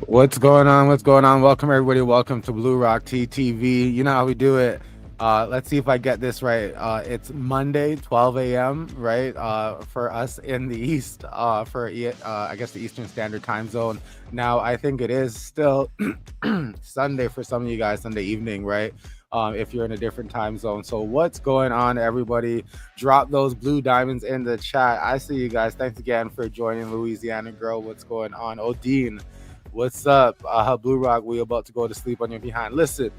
What's going on? What's going on? Welcome everybody. Welcome to Blue Rock TTV. You know how we do it. Let's see if I get this right. It's Monday, 12 a.m. Right? For us in the East. I guess the Eastern Standard Time Zone. Now I think it is still Sunday for some of you guys. Sunday evening, right? If you're in a different time zone. So what's going on, everybody? Drop those blue diamonds in the chat. I see you guys. Thanks again for joining, Louisiana Girl. What's going on? Odine. What's up? Blue Rock, we about to go to sleep on your behind. Listen,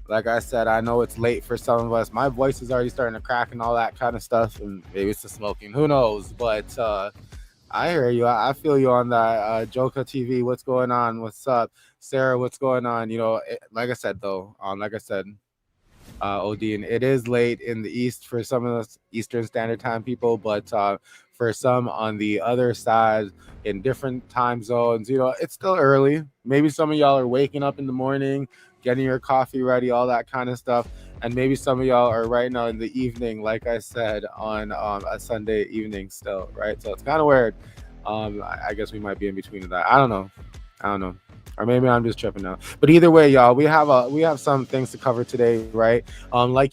like I said, I know it's late for some of us. My voice is already starting to crack and all that kind of stuff, and maybe it's the smoking. Who knows? But I hear you. I feel you on that. Joka TV, what's going on? What's up? Sarah, what's going on? Like I said, though, Odin, it is late in the East for some of us Eastern Standard Time people, but for some on the other side in different time zones, it's still early. Maybe some of y'all are waking up in the morning, getting your coffee ready, all that kind of stuff. And maybe some of y'all are right now in the evening, like I said, on a Sunday evening still, right? So it's kind of weird. I guess we might be in between of that. I don't know. Or maybe I'm just tripping out. But either way, y'all, we have some things to cover today, right? Like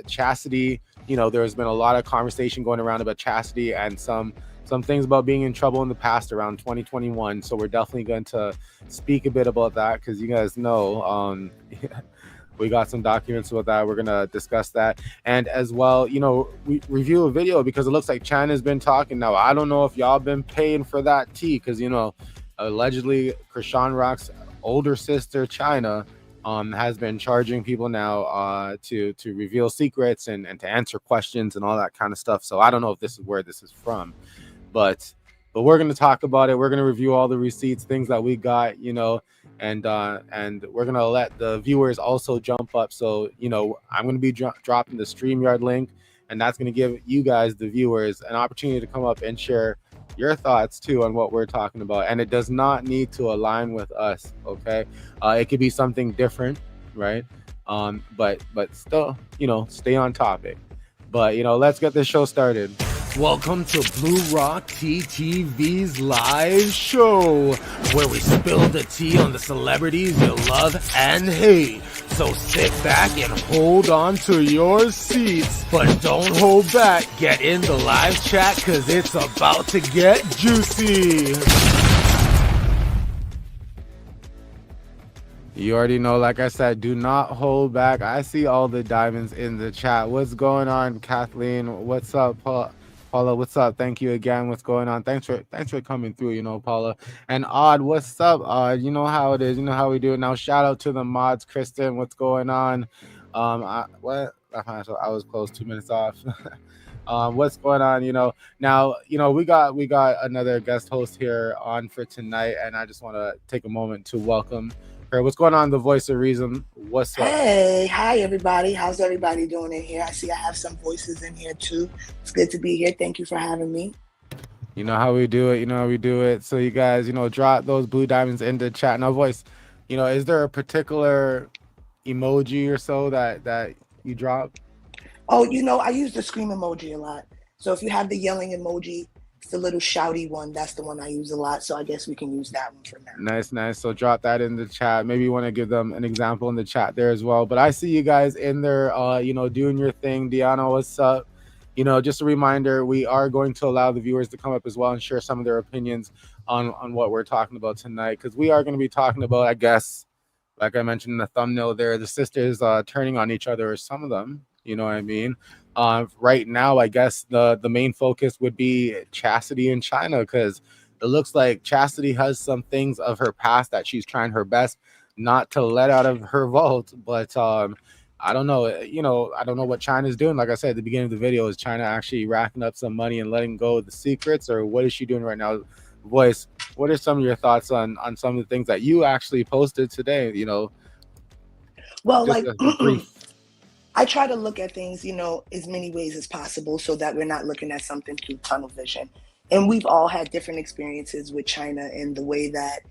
Chassidy, there's been a lot of conversation going around about Chassidy and some things about being in trouble in the past around 2021. So we're definitely going to speak a bit about that because you guys know we got some documents about that. We're going to discuss that. And as well, we review a video because it looks like Chyna's been talking. Now, I don't know if y'all been paying for that tea because, allegedly Chrisean Rock's older sister Chyna has been charging people now to reveal secrets and to answer questions and all that kind of stuff. So I don't know if this is where this is from, but we're going to talk about it. We're going to review all the receipts, things that we got, and we're going to let the viewers also jump up. So, I'm going to be dropping the StreamYard link, and that's going to give you guys, the viewers, an opportunity to come up and share your thoughts too on what we're talking about. And it does not need to align with us, okay? It could be something different, right? But still, stay on topic. But let's get this show started. Welcome to Blue Rock TTV's live show, where we spill the tea on the celebrities you love and hate. So sit back and hold on to your seats, but don't hold back. Get in the live chat because it's about to get juicy. You already know, like I said, do not hold back. I see all the diamonds in the chat. What's going on, Kathleen? What's up, Paula? What's up? Thank you again. What's going on? Thanks for coming through, Paula. And Odd, what's up? You know how it is. You know how we do it. Now, shout out to the mods. Kristen, what's going on? I was close, 2 minutes off. What's going on? Now, we got another guest host here on for tonight, and I just want to take a moment to welcome her. What's going on, the voice of reason? What's up? Hey, hi everybody. How's everybody doing in here? I see I have some voices in here too. It's good to be here. Thank you for having me. You know how we do it. So you guys, drop those blue diamonds in the chat. Now, voice, is there a particular emoji or so that you drop? Oh, I use the scream emoji a lot. So if you have the yelling emoji, it's the little shouty one. That's the one I use a lot. So I guess we can use that one for now. Nice. So drop that in the chat. Maybe you want to give them an example in the chat there as well. But I see you guys in there, doing your thing. Deanna, what's up? Just a reminder, we are going to allow the viewers to come up as well and share some of their opinions on what we're talking about tonight. Because we are going to be talking about, I guess, like I mentioned in the thumbnail there, the sisters turning on each other, or some of them, you know what I mean? Right now, I guess the main focus would be Chassidy and Chyna, because it looks like Chassidy has some things of her past that she's trying her best not to let out of her vault. But I don't know, I don't know what Chyna's doing. Like I said at the beginning of the video, is Chyna actually racking up some money and letting go of the secrets, or what is she doing right now? Voice, what are some of your thoughts on some of the things that you actually posted today? Well, like I try to look at things, as many ways as possible so that we're not looking at something through tunnel vision. And we've all had different experiences with Chyna and the way that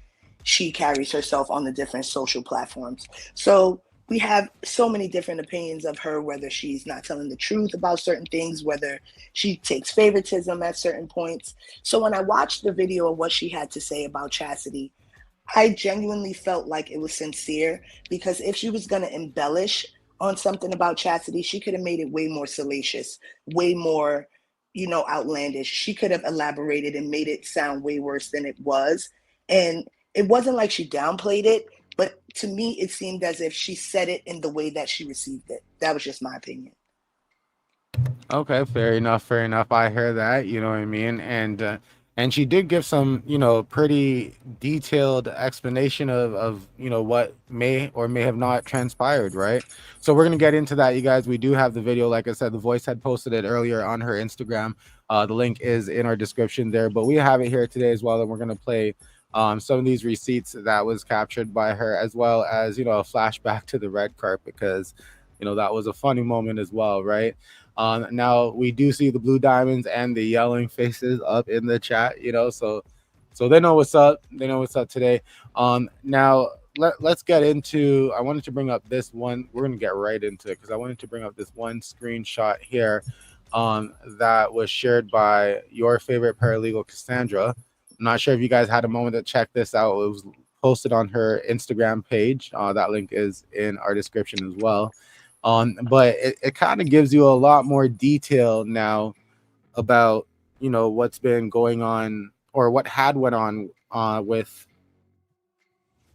she carries herself on the different social platforms. So we have so many different opinions of her, whether she's not telling the truth about certain things, whether she takes favoritism at certain points. So when I watched the video of what she had to say about Chassidy, I genuinely felt like it was sincere, because if she was going to embellish on something about Chasity, she could have made it way more salacious, way more, outlandish. She could have elaborated and made it sound way worse than it was. And it wasn't like she downplayed it, but to me, it seemed as if she said it in the way that she received it. That was just my opinion. Okay, fair enough, fair enough. I hear that, you know what I mean? And she did give some, pretty detailed explanation of, what may or may have not transpired, right? So we're gonna get into that, you guys. We do have the video. Like I said, the voice had posted it earlier on her Instagram. The link is in our description there, but we have it here today as well, and we're gonna play some of these receipts that was captured by her, as well as, a flashback to the red carpet, because that was a funny moment as well, right? Now we do see the blue diamonds and the yelling faces up in the chat, so they know what's up. They know what's up today. Now let's get into. I wanted to bring up this one. We're gonna get right into it because I wanted to bring up this one screenshot here, that was shared by your favorite paralegal, Cassandra. I'm not sure if you guys had a moment to check this out. It was posted on her Instagram page. That link is in our description as well. But it kind of gives you a lot more detail now about what's been going on, or what had went on with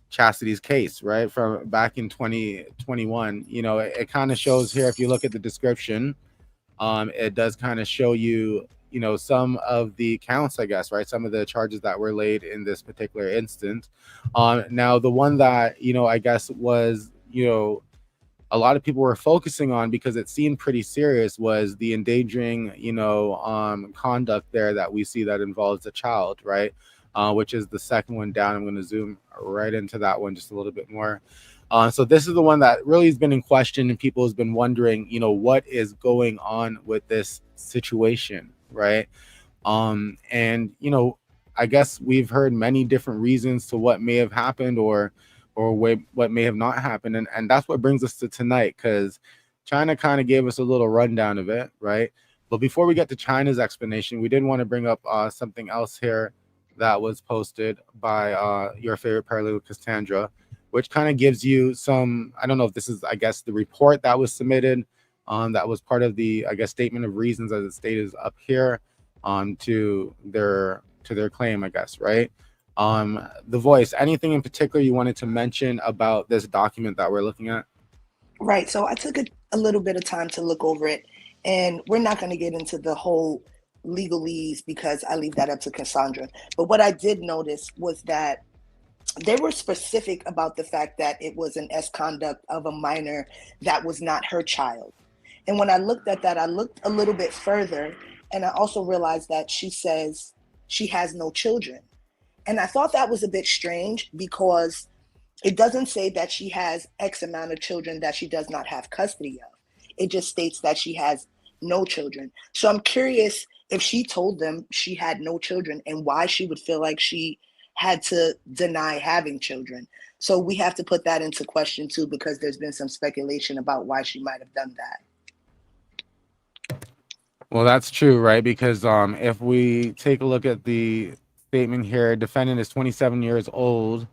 Chassidy's case, right, from back in 2021. It kind of shows here, if you look at the description, it does kind of show you some of the counts, I guess, right, some of the charges that were laid in this particular instance. Now the one that I guess was a lot of people were focusing on, because it seemed pretty serious, was the endangering, conduct there that we see that involves a child, right? Which is the second one down. I'm going to zoom right into that one just a little bit more. So this is the one that really has been in question, and people has been wondering, what is going on with this situation, right? And I guess we've heard many different reasons to what may have happened, or what may have not happened. And that's what brings us to tonight, because Chyna kind of gave us a little rundown of it, right? But before we get to Chyna's explanation, we did want to bring up something else here that was posted by your favorite paralegal, Cassandra, which kind of gives you some, I don't know if this is, I guess, the report that was submitted, that was part of the, I guess, statement of reasons, as it stated up here, to their claim, I guess, right? The voice, anything in particular you wanted to mention about this document that we're looking at? Right. So I took a little bit of time to look over it, and we're not going to get into the whole legalese because I leave that up to Cassandra. But what I did notice was that they were specific about the fact that it was an S conduct of a minor that was not her child. And when I looked at that, I looked a little bit further, and I also realized that she says she has no children. And I thought that was a bit strange, because it doesn't say that she has X amount of children that she does not have custody of. It just states that she has no children. So I'm curious if she told them she had no children, and why she would feel like she had to deny having children. So we have to put that into question too, because there's been some speculation about why she might have done that. Well, that's true, right? Because if we take a look at the statement here, defendant is 27 years old,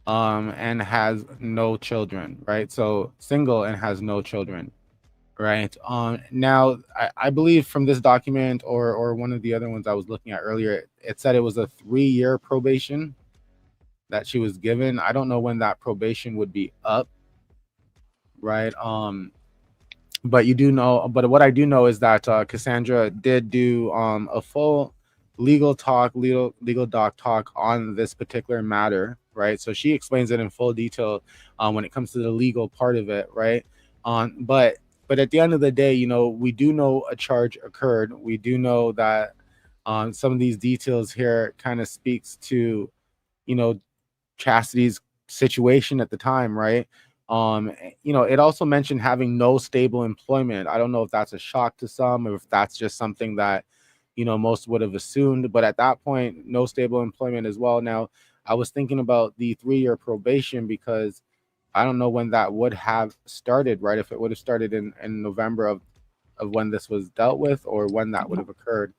and has no children, right? So single and has no children, right? Now I believe from this document, or one of the other ones I was looking at earlier, it said it was a 3-year probation that she was given. I don't know when that probation would be up, right? But what I do know is that Cassandra did do a full legal doc talk on this particular matter, right? So she explains it in full detail when it comes to the legal part of it, right? But at the end of the day, we do know a charge occurred. We do know that some of these details here kind of speaks to Chassidy's situation at the time, right? It also mentioned having no stable employment. I don't know if that's a shock to some, or if that's just something that most would have assumed. But at that point, no stable employment as well. Now, I was thinking about the 3-year probation, because I don't know when that would have started, right? If it would have started in November of when this was dealt with, or when that would have occurred.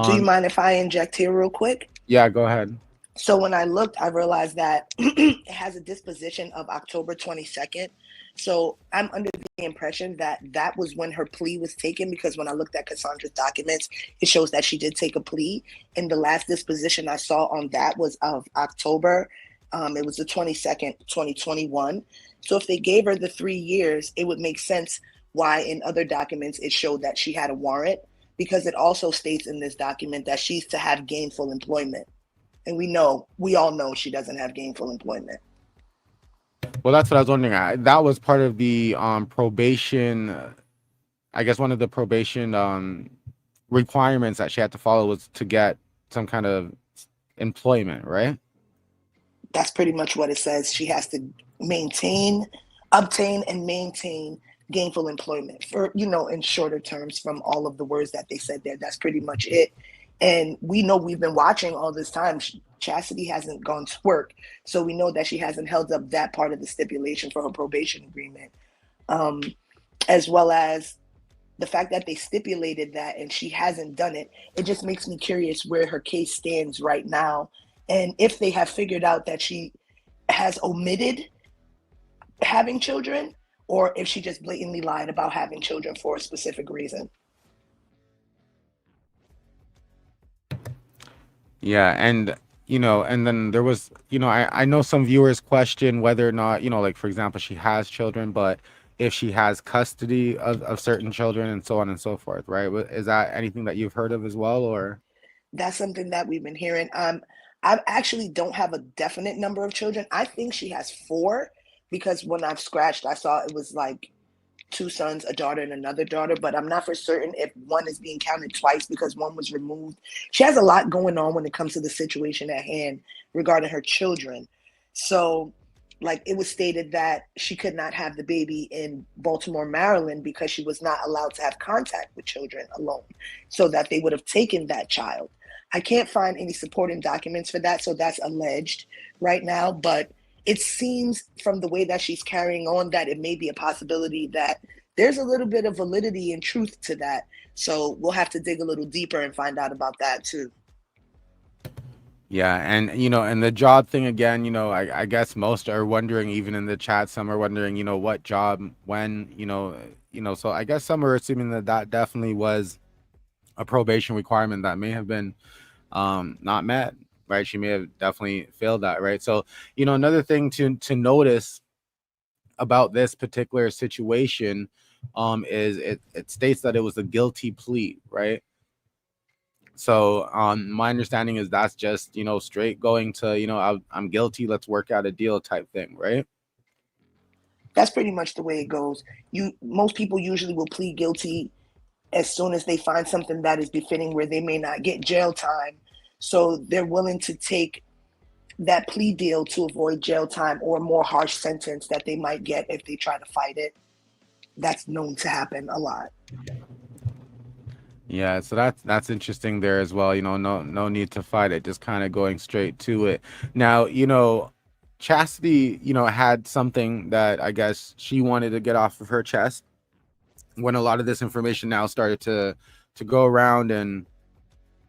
Do you mind if I inject here real quick? Yeah, go ahead. So when I looked, I realized that it has a disposition of October 22nd. So I'm under the impression that that was when her plea was taken, because when I looked at Cassandra's documents, it shows that she did take a plea. And the last disposition I saw on that was of October. It was the 22nd, 2021. So if they gave her the 3 years, it would make sense why in other documents it showed that she had a warrant, because it also states in this document that she's to have gainful employment. And we all know she doesn't have gainful employment. Well, that's what I was wondering. That was part of the probation. I guess one of the probation requirements that she had to follow was to get some kind of employment, right? That's pretty much what it says. She has to obtain and maintain gainful employment for, in shorter terms from all of the words that they said there. That's pretty much it. And we know we've been watching all this time. Chassidy hasn't gone to work. So we know that she hasn't held up that part of the stipulation for her probation agreement. As well as the fact that they stipulated that and she hasn't done it. It just makes me curious where her case stands right now. And if they have figured out that she has omitted having children, or if she just blatantly lied about having children for a specific reason. Yeah, and and then there was, I know some viewers question whether or not, like for example, she has children, but if she has custody of certain children and so on and so forth, right? Is that anything that you've heard of as well, or? That's something that we've been hearing. I actually don't have a definite number of children. I think she has 4, because when I've scratched, I saw it was like 2 sons, a daughter, and another daughter, but I'm not for certain if one is being counted twice because one was removed. She has a lot going on when it comes to the situation at hand regarding her children. So, like, it was stated that she could not have the baby in Baltimore, Maryland, because she was not allowed to have contact with children alone, so that they would have taken that child. I can't find any supporting documents for that, so that's alleged right now, but it seems from the way that she's carrying on that it may be a possibility that there's a little bit of validity and truth to that. So we'll have to dig a little deeper and find out about that too. Yeah, and and the job thing again, I guess most are wondering, even in the chat, some are wondering, what job, when, so I guess some are assuming that that definitely was a probation requirement that may have been not met, right? She may have definitely failed that, right? So, another thing to notice about this particular situation is it states that it was a guilty plea, right? So my understanding is that's just, straight going to, I'm guilty, let's work out a deal type thing, right? That's pretty much the way it goes. Most people usually will plead guilty as soon as they find something that is befitting where they may not get jail time. So they're willing to take that plea deal to avoid jail time or a more harsh sentence that they might get if they try to fight it. That's known to happen a lot. Yeah, so that's interesting there as well. No need to fight it, just kind of going straight to it. Now, Chasity, had something that I guess she wanted to get off of her chest when a lot of this information now started to go around, and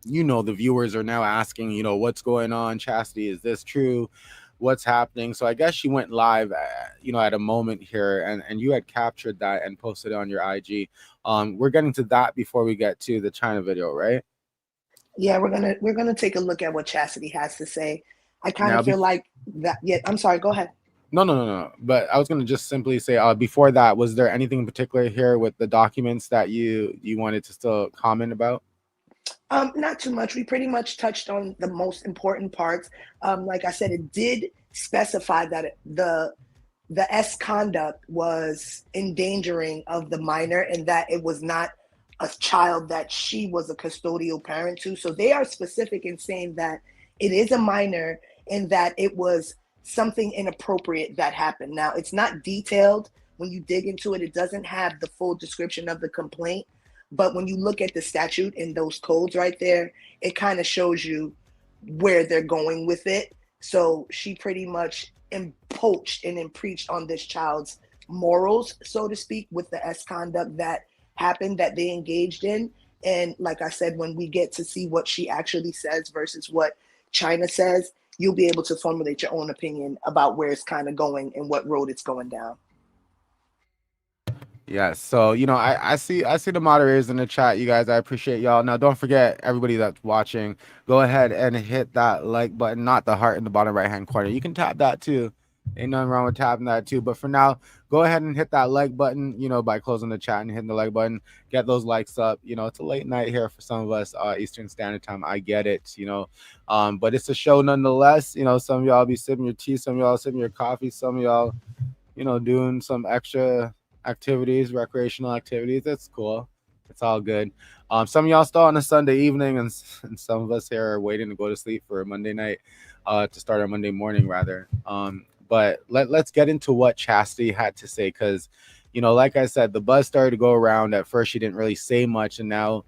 the viewers are now asking, what's going on, Chasity, is this true, what's happening? So I guess she went live at a moment here, and you had captured that and posted it on your IG. We're getting to that before we get to the Chyna video, right? Yeah, we're gonna take a look at what Chasity has to say. I kind of feel like that. Yeah, I'm sorry, go ahead. No. But I was going to just simply say, before that, was there anything in particular here with the documents that you wanted to still comment about? Not too much. We pretty much touched on the most important parts. Like I said, it did specify that the S conduct was endangering of the minor, and that it was not a child that she was a custodial parent to. So they are specific in saying that it is a minor and that it was something inappropriate that happened. Now, it's not detailed. When you dig into it, it doesn't have the full description of the complaint. But when you look at the statute and those codes right there, it kind of shows you where they're going with it. So she pretty much poached and impreached on this child's morals, so to speak, with the S conduct that happened, that they engaged in. And like I said, when we get to see what she actually says versus what Chyna says, you'll be able to formulate your own opinion about where it's kind of going and what road it's going down. Yeah, so I see the moderators in the chat, you guys. I appreciate y'all. Now, don't forget, everybody that's watching, go ahead and hit that like button, not the heart in the bottom right hand corner. You can tap that too. Ain't nothing wrong with tapping that too. But for now, go ahead and hit that like button, by closing the chat and hitting the like button. Get those likes up. It's a late night here for some of us, Eastern Standard Time. I get it, but it's a show nonetheless. Some of y'all be sipping your tea, some of y'all sipping your coffee, some of y'all doing some extra activities, recreational activities. That's cool. It's all good. Some of y'all still on a Sunday evening, and some of us here are waiting to go to sleep for a Monday night, to start our Monday morning rather. But let's get into what Chasity had to say, because like I said, the buzz started to go around. At first she didn't really say much, and now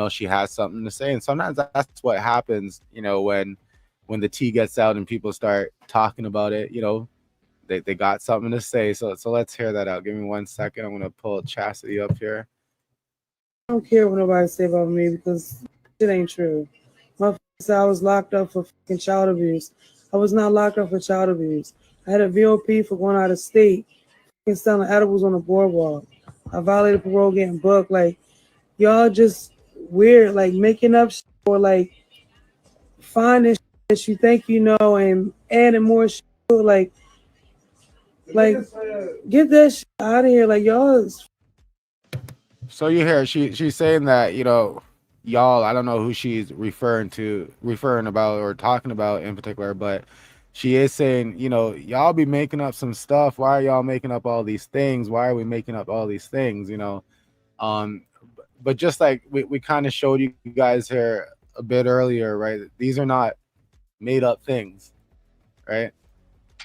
she has something to say. And sometimes that's what happens, when the tea gets out and people start talking about it. They got something to say. So let's hear that out. Give me 1 second. I'm gonna pull Chasity up here. I don't care what nobody say about me, because it ain't true. My said I was locked up for fucking child abuse. I was not locked up for child abuse. I had a VOP for going out of state, fucking selling edibles on the boardwalk. I violated parole, getting booked. Like, y'all just weird, like making up shit, or like finding shit that you think you know and adding more shit. Like get that shit out of here. Like, y'all is. So you hear she's saying that, y'all, I don't know who she's referring about or talking about in particular, but she is saying, y'all be making up some stuff. Why are y'all making up all these things? Why are we making up all these things? But just like we kind of showed you guys here a bit earlier, right? These are not made up things, right?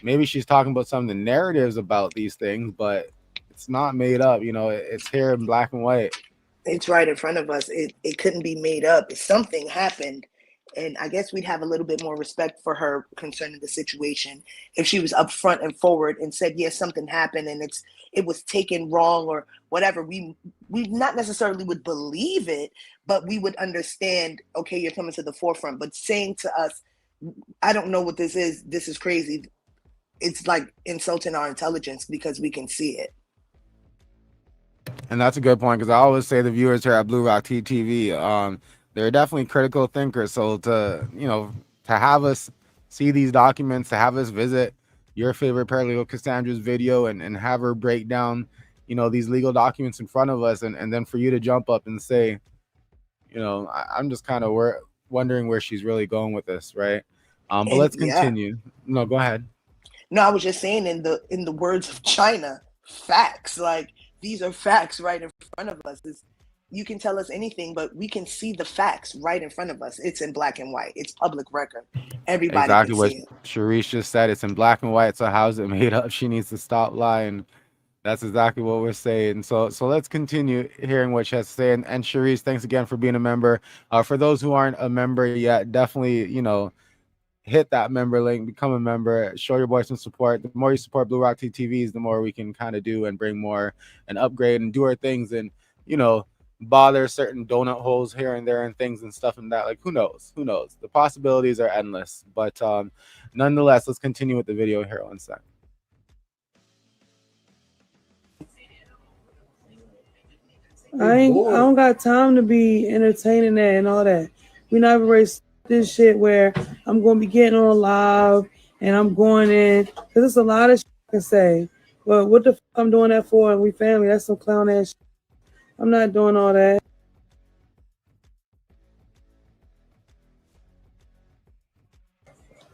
Maybe she's talking about some of the narratives about these things, but it's not made up. It's here in black and white. It's right in front of us. It couldn't be made up. Something happened. And I guess we'd have a little bit more respect for her concerning the situation if she was upfront and forward and said, yes, something happened and it was taken wrong or whatever. We not necessarily would believe it, but we would understand, okay, you're coming to the forefront. But saying to us, I don't know what this is crazy. It's like insulting our intelligence because we can see it. And that's a good point, because I always say the viewers here at Blue Rock TV, they're definitely critical thinkers. So to have us see these documents, to have us visit your favorite paralegal Cassandra's video and have her break down, these legal documents in front of us, and then for you to jump up and say, I'm just kind of wondering where she's really going with this, right? But let's continue. Yeah. No, go ahead. No, I was just saying, in the words of Chyna, facts. Like, these are facts right in front of us. You can tell us anything, but we can see the facts right in front of us. It's in black and white. It's public record. Everybody exactly can see it. Sharice just said. It's in black and white. So how's it made up? She needs to stop lying. That's exactly what we're saying. So let's continue hearing what she has to say. And Sharice, thanks again for being a member. For those who aren't a member yet, definitely, hit that member link, become a member, show your boy some support. The more you support Blue Rock TVs, the more we can kind of do and bring more and upgrade and do our things and, bother certain donut holes here and there and things and stuff and that. Like, who knows? The possibilities are endless. But nonetheless, let's continue with the video here 1 sec. I don't got time to be entertaining that and all that. We not even ready this shit where I'm going to be getting on live and I'm going in, because there's a lot of shit I can say. But what the fuck I'm doing that for? And we family, that's some clown ass shit. I'm not doing all that.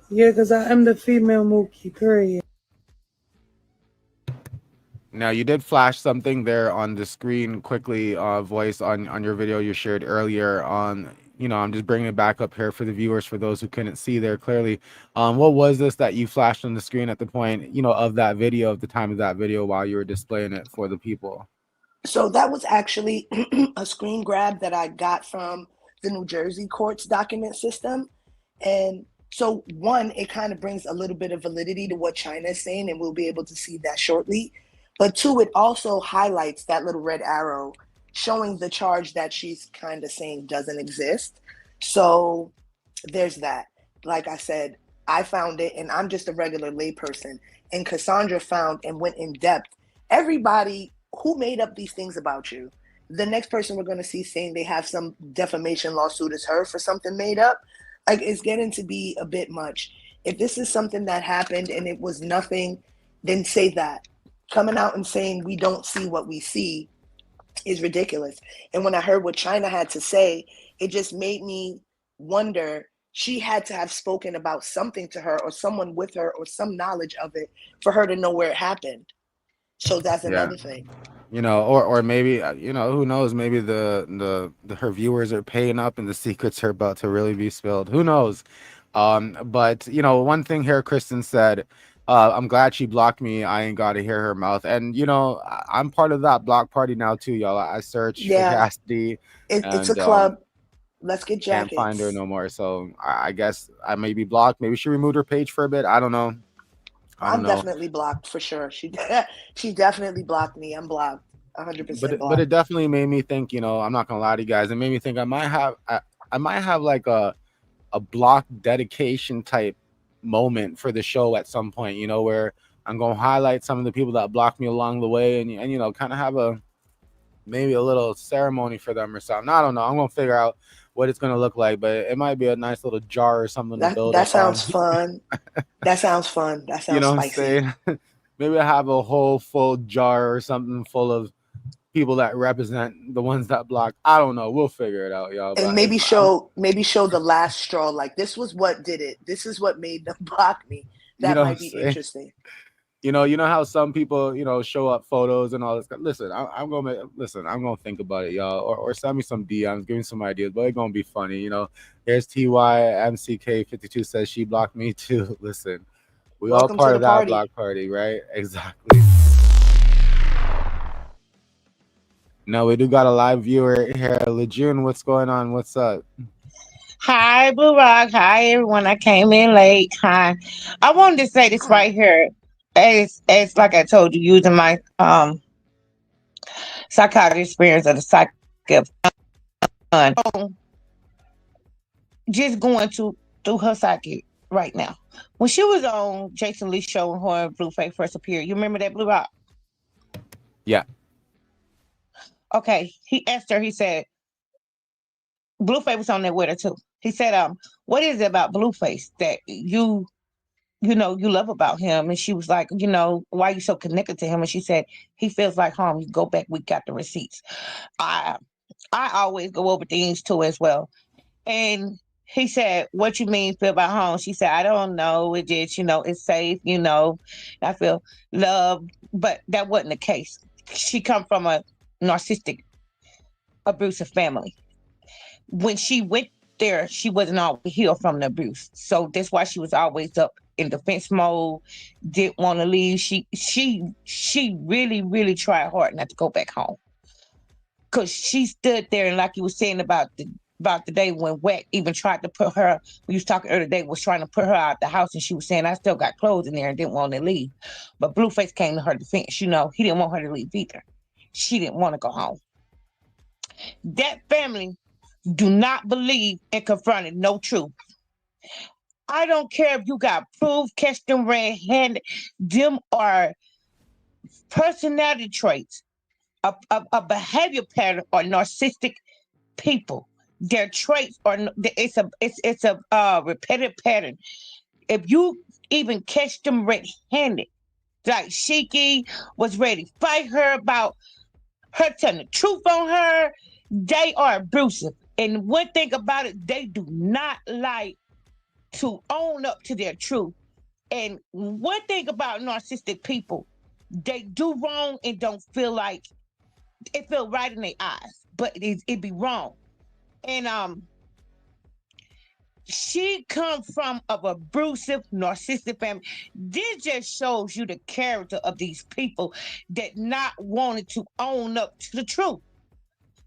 Yeah, because I am the female Mookie, period. Now, you did flash something there on the screen quickly, voice on your video you shared earlier on. I'm just bringing it back up here for the viewers, for those who couldn't see there clearly. What was this that you flashed on the screen at the point, of that video, of the time of that video, while you were displaying it for the people? So that was actually a screen grab that I got from the New Jersey courts document system. And so one, it kind of brings a little bit of validity to what Chyna is saying, and we'll be able to see that shortly. But two, it also highlights that little red arrow showing the charge that she's kind of saying doesn't exist. So there's that. Like I said, I found it, and I'm just a regular layperson, and Cassandra found and went in depth. Everybody who made up these things about you, the next person we're going to see saying they have some defamation lawsuit is her for something made up. Like, it's getting to be a bit much. If this is something that happened and it was nothing, then say that. Coming out and saying we don't see what we see is ridiculous. And when I heard what Chyna had to say, it just made me wonder, she had to have spoken about something to her or someone with her or some knowledge of it for her to know where it happened. So that's another thing. You know, or maybe you know, who knows? Maybe the her viewers are paying up, and the secrets are about to really be spilled. Who knows? But you know, one thing here, Kristen said, I'm glad she blocked me. I ain't got to hear her mouth. And you know, I'm part of that block party now too, y'all. I search for Chasity, it's a and club. Let's get can't jackets. find her no more. So I guess I may be blocked. Maybe she removed her page for a bit. I don't know. I'm definitely blocked for sure. She definitely blocked me. I'm blocked, 100% blocked. But it definitely made me think. You know, I'm not gonna lie to you guys. It made me think I might have like a block dedication type moment for the show at some point. You know, where I'm gonna highlight some of the people that blocked me along the way, and you know, kind of have maybe a little ceremony for them or something. I don't know. I'm gonna figure out what it's gonna look like, but it might be a nice little jar or something to build. That sounds fun. That sounds fun. That sounds, you know, spicy. What I'm saying? Maybe I have a whole full jar or something full of people that represent the ones that block. I don't know. We'll figure it out, y'all. And but maybe show the last straw. Like, this was what did it. This is what made them block me. That might be interesting. You know how some people, you know, show up photos and all this. Listen, I'm gonna think about it, y'all, or send me some DMs, give me some ideas, but it's gonna be funny. You know, here's TYMCK52 says she blocked me too. Listen, we all part of that block party, right? Exactly. No, we do got a live viewer here. Lejeune, what's going on? What's up? Hi, Blue Rock. Hi, everyone. I came in late. Hi. I wanted to say this right here. As like I told you, using my psychiatric experience of the psychic just going through her psychic right now. When she was on Jason Lee's show and her and Blueface first appeared, you remember that, Blue Rock? Yeah. Okay. He asked her, he said, Blueface was on there with her too. He said, what is it about Blueface that you love about him? And she was like, you know, why are you so connected to him? And she said, he feels like home. You go back, we got the receipts. I always go over things too as well. And he said, what you mean feel about home? She said, I don't know. It just, you know, it's safe, you know, I feel love. But that wasn't the case. She come from a narcissistic, abusive family. When she went there, she wasn't always healed from the abuse. So that's why she was always up in defense mode, didn't want to leave. She really, really tried hard not to go back home. Cause she stood there, and like you were saying about the day when Wack even tried to put her, we was talking earlier today, was trying to put her out the house, and she was saying, I still got clothes in there and didn't want to leave. But Blueface came to her defense. You know, he didn't want her to leave either. She didn't want to go home. That family do not believe in confronting no truth. I don't care if you got proof, catch them red-handed. Them are personality traits, a behavior pattern, or narcissistic people. Their traits are it's a repetitive pattern. If you even catch them red-handed, like Shiki was ready to fight her about her telling the truth on her, they are abusive. And one thing about it, they do not like to own up to their truth. And one thing about narcissistic people, they do wrong and don't feel like it feel right in their eyes, but it be wrong. And she come from an abusive narcissistic family. This just shows you the character of these people that not wanted to own up to the truth.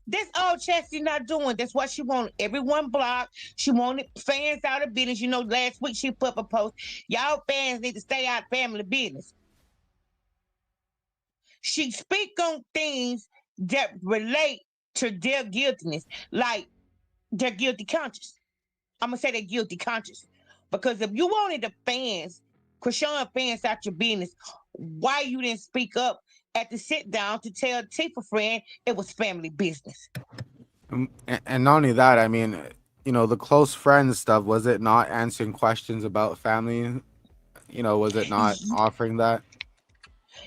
That's all Chasity not doing. That's what she wanted everyone blocked. She wanted fans out of business. You know, last week she put up a post, y'all fans need to stay out of family business. She speak on things that relate to their guiltiness, like their guilty conscience. I'm going to say their guilty conscience. Because if you wanted the fans, Chrisean fans out your business, why you didn't speak up at the sit down to tell Tifa friend it was family business? And not only that, I mean, the close friends stuff, was it not answering questions about family? Was it not offering that?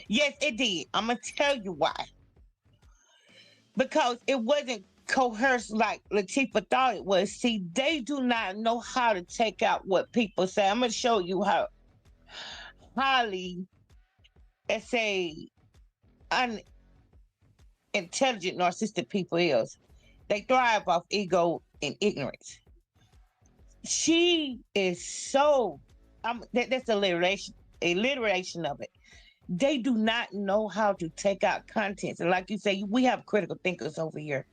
Yes, it did. I'm gonna tell you why. Because it wasn't coerced like Latifah thought it was. See, they do not know how to take out what people say. I'm gonna show you how highly, let's say, unintelligent, narcissistic people is. They thrive off ego and ignorance. She is so that's alliteration of it. They do not know how to take out contents. And like you say, we have critical thinkers over here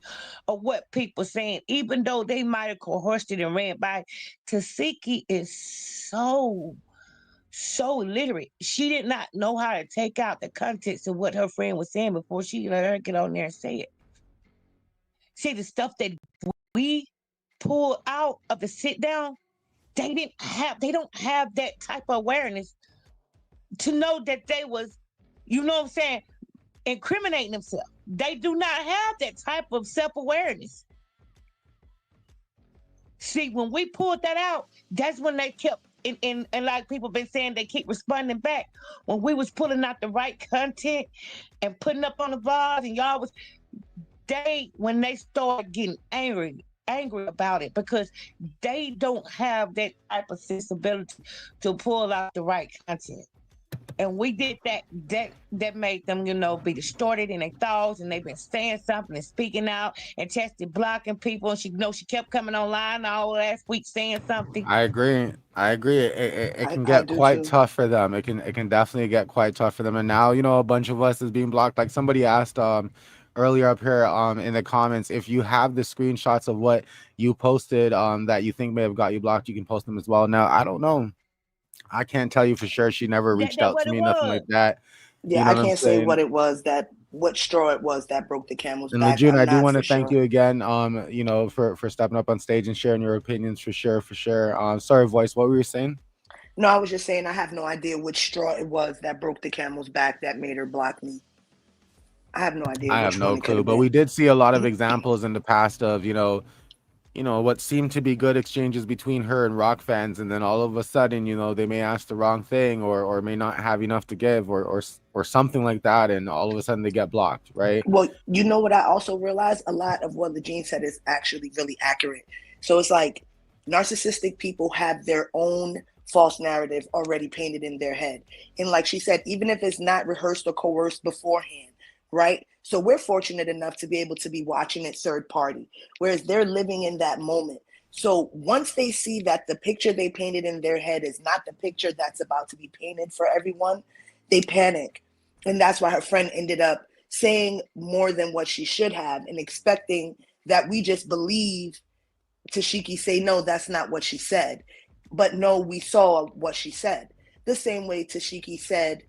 of what people saying, even though they might have coerced it and ran by. Tesehki is so illiterate. She did not know how to take out the context of what her friend was saying before she let her get on there and say it. See, the stuff that we pull out of the sit down, they don't have that type of awareness to know that they was, you know what I'm saying, incriminating themselves. They do not have that type of self-awareness. See, when we pulled that out, that's when they kept, and like people been saying, they keep responding back. When we was pulling out the right content and putting up on the vlogs, and y'all was, when they started getting angry about it, because they don't have that type of sensibility to pull out the right content. And we did that made them, be distorted in their thoughts, and they've been saying something and speaking out, and Chasity blocking people, and she kept coming online all last week saying something. I agree. It can get quite tough for them. It can definitely get quite tough for them. And now, a bunch of us is being blocked. Like somebody asked earlier up here in the comments, if you have the screenshots of what you posted that you think may have got you blocked, you can post them as well. Now, I don't know. I can't tell you for sure. She never reached out to me, nothing like that. Yeah, I can't say what it was what straw it was that broke the camel's back. And Lejeune, I do want to thank you again, for stepping up on stage and sharing your opinions for sure. Sorry, Voice, what were you saying? No, I was just saying I have no idea which straw it was that broke the camel's back that made her block me. I have no idea. I have no clue, but we did see a lot of examples in the past of, what seemed to be good exchanges between her and Rock fans, and then all of a sudden, they may ask the wrong thing or may not have enough to give or something like that, and all of a sudden they get blocked, right? Well, you know what I also realized? A lot of what Lejeune said is actually really accurate. So it's like narcissistic people have their own false narrative already painted in their head. And like she said, even if it's not rehearsed or coerced beforehand, right? So we're fortunate enough to be able to be watching it third party, whereas they're living in that moment. So once they see that the picture they painted in their head is not the picture that's about to be painted for everyone, they panic. And that's why her friend ended up saying more than what she should have and expecting that we just believe Tesehki say, no, that's not what she said. But no, we saw what she said. The same way Tesehki said,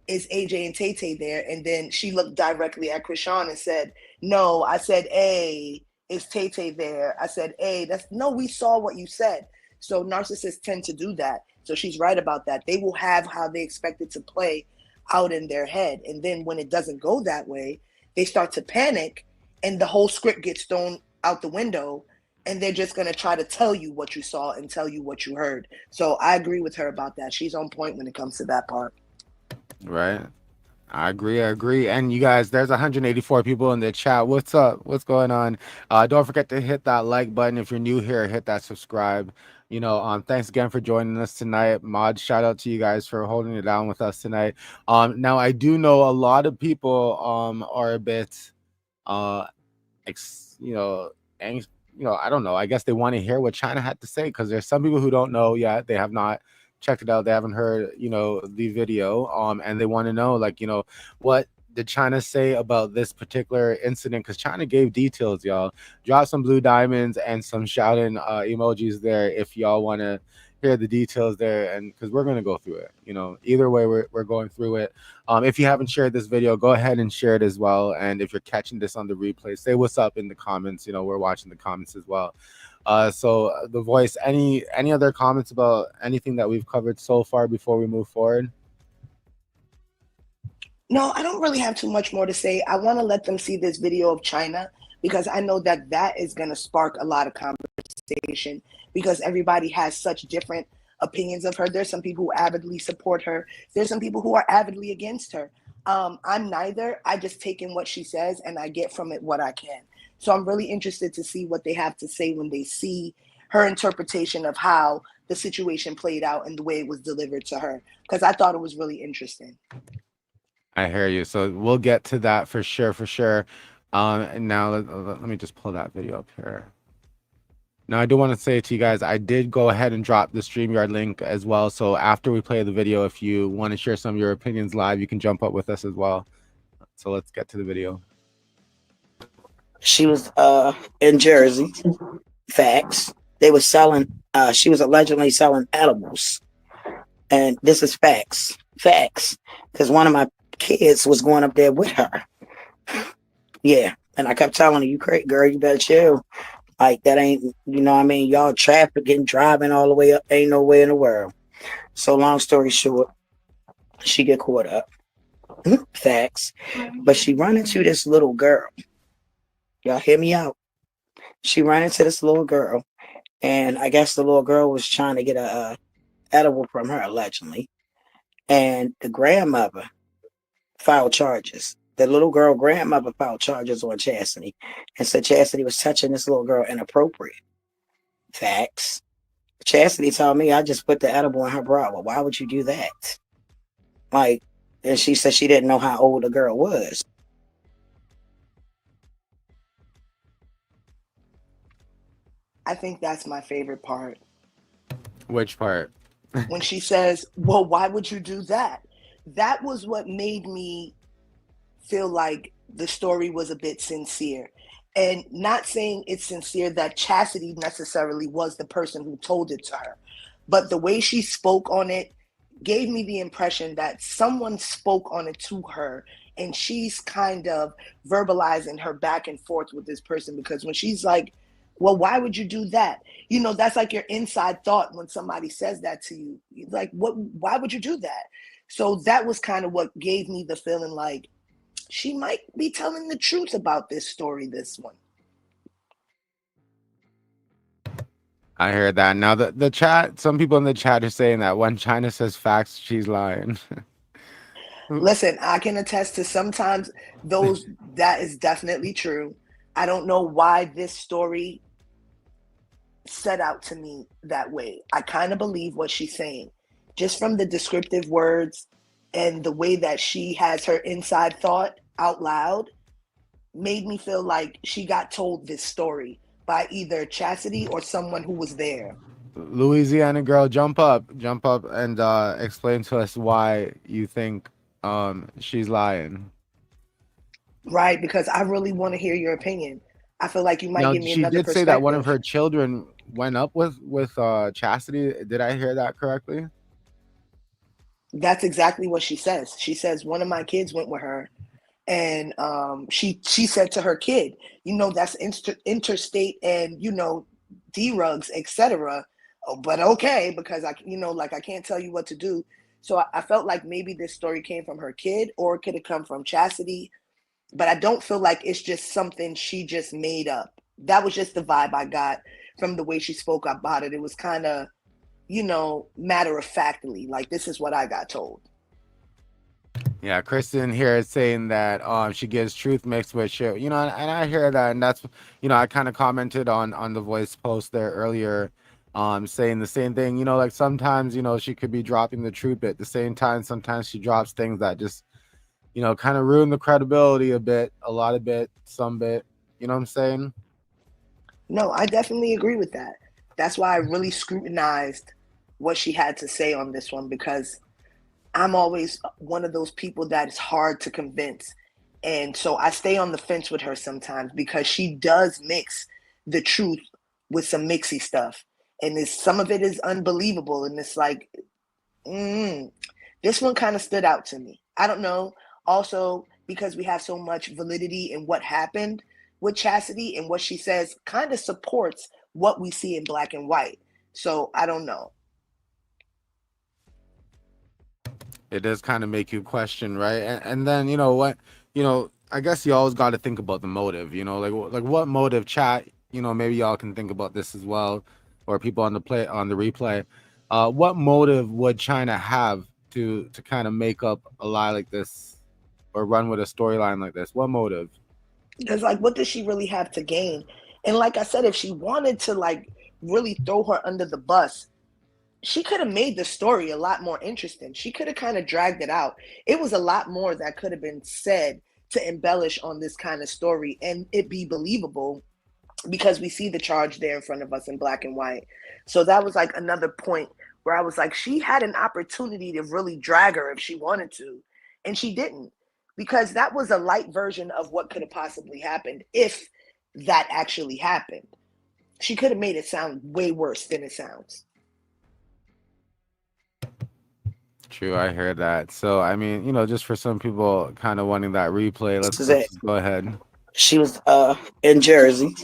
is AJ and Tay Tay there? And then she looked directly at Chrisean and said, no, I said, hey, is Tay Tay there? I said, hey, no, we saw what you said. So narcissists tend to do that. So she's right about that. They will have how they expect it to play out in their head. And then when it doesn't go that way, they start to panic and the whole script gets thrown out the window, and they're just going to try to tell you what you saw and tell you what you heard. So I agree with her about that. She's on point when it comes to that part. Right. I agree. And you guys, there's 184 people in the chat. What's up? What's going on? Don't forget to hit that like button. If you're new here, hit that subscribe. Thanks again for joining us tonight. Mod, shout out to you guys for holding it down with us tonight. Now I do know a lot of people are a bit I don't know. I guess they want to hear what Chyna had to say, because there's some people who don't know yet. They have not checked it out. They haven't heard, the video, and they want to know, what did Chyna say about this particular incident? Because Chyna gave details, y'all. Drop some blue diamonds and some shouting emojis there if y'all want to hear the details there, and because we're going to go through it. Either way, we're going through it. If you haven't shared this video, go ahead and share it as well. And if you're catching this on the replay, say what's up in the comments. We're watching the comments as well. So the voice, any other comments about anything that we've covered so far before we move forward? No, I don't really have too much more to say. I want to let them see this video of Chyna because I know that that is going to spark a lot of conversation because everybody has such different opinions of her. There's some people who avidly support her. There's some people who are avidly against her. I'm neither. I just take in what she says and I get from it what I can. So I'm really interested to see what they have to say when they see her interpretation of how the situation played out and the way it was delivered to her, because I thought it was really interesting. I hear you. So we'll get to that for sure, for sure. And now let me just pull that video up here. Now, I do want to say to you guys, I did go ahead and drop the StreamYard link as well. So after we play the video, if you want to share some of your opinions live, you can jump up with us as well. So let's get to the video. She was in Jersey. Facts. They were selling, she was allegedly selling edibles. And this is facts. Facts. Because one of my kids was going up there with her. Yeah. And I kept telling her, you crazy girl, you better chill. Like, that ain't, you know what I mean? Y'all trafficking, driving all the way up, ain't no way in the world. So long story short, she get caught up. Facts. But she run into this little girl. Y'all hear me out. She ran into this little girl. And I guess the little girl was trying to get a edible from her, allegedly. And the grandmother filed charges. The little girl grandmother filed charges on Chasity and said Chasity was touching this little girl inappropriate. Facts. Chasity told me I just put the edible in her bra. Well, why would you do that? Like, and she said she didn't know how old the girl was. I think that's my favorite part. Which part? When she says, well, why would you do that? That was what made me feel like the story was a bit sincere. And not saying it's sincere that Chasity necessarily was the person who told it to her, but the way she spoke on it gave me the impression that someone spoke on it to her and she's kind of verbalizing her back and forth with this person, because when she's like, well, why would you do that? You know, that's like your inside thought when somebody says that to you. Like, why would you do that? So that was kind of what gave me the feeling like she might be telling the truth about this story, this one. I heard that. Now the chat, some people in the chat are saying that when Chyna says facts, she's lying. Listen, I can attest to sometimes that is definitely true. I don't know why this story set out to me that way. I kind of believe what she's saying. Just from the descriptive words and the way that she has her inside thought out loud made me feel like she got told this story by either Chasity or someone who was there. Louisiana girl, jump up and explain to us why you think she's lying. Right, because I really want to hear your opinion. I feel like you might Now, give me she another did perspective. say that one of her children went up with Chasity. Did I hear that correctly? That's exactly what she says. She says one of my kids went with her, and she said to her kid, you know, that's interstate and, you know, D-rugs, etc. Oh, but okay, because I can't tell you what to do. So I felt like maybe this story came from her kid or it could have come from Chasity, but I don't feel like it's just something she just made up. That was just the vibe I got from the way she spoke about it. It was kind of, you know, matter of factly, like, this is what I got told. Yeah, Kristen here is saying that she gives truth mixed with shit, you know, and I hear that, and that's, you know, I kind of commented on the voice post there earlier, saying the same thing, you know, like sometimes, you know, she could be dropping the truth, but at the same time, sometimes she drops things that just, you know, kind of ruin the credibility a bit, some bit, you know what I'm saying? No, I definitely agree with that. That's why I really scrutinized what she had to say on this one, because I'm always one of those people that is hard to convince. And so I stay on the fence with her sometimes because she does mix the truth with some mixy stuff. And some of it is unbelievable. And it's like, this one kind of stood out to me. I don't know. Also, because we have so much validity in what happened with Chasity, and what she says kind of supports what we see in black and white. So I don't know. It does kind of make you question, right? And then, you know what, I guess you always got to think about the motive, like what motive, chat, maybe y'all can think about this as well, or people on the replay. What motive would Chyna have to kind of make up a lie like this or run with a storyline like this? What motive? Because like, what does she really have to gain? And like I said, if she wanted to like really throw her under the bus, she could have made the story a lot more interesting. She could have kind of dragged it out. It was a lot more that could have been said to embellish on this kind of story and it be believable, because we see the charge there in front of us in black and white. So that was like another point where I was like, she had an opportunity to really drag her if she wanted to, and she didn't, because that was a light version of what could have possibly happened if that actually happened. She could have made it sound way worse than it sounds. True, I heard that. So I mean, just for some people kind of wanting that replay, let's go ahead. She was in Jersey.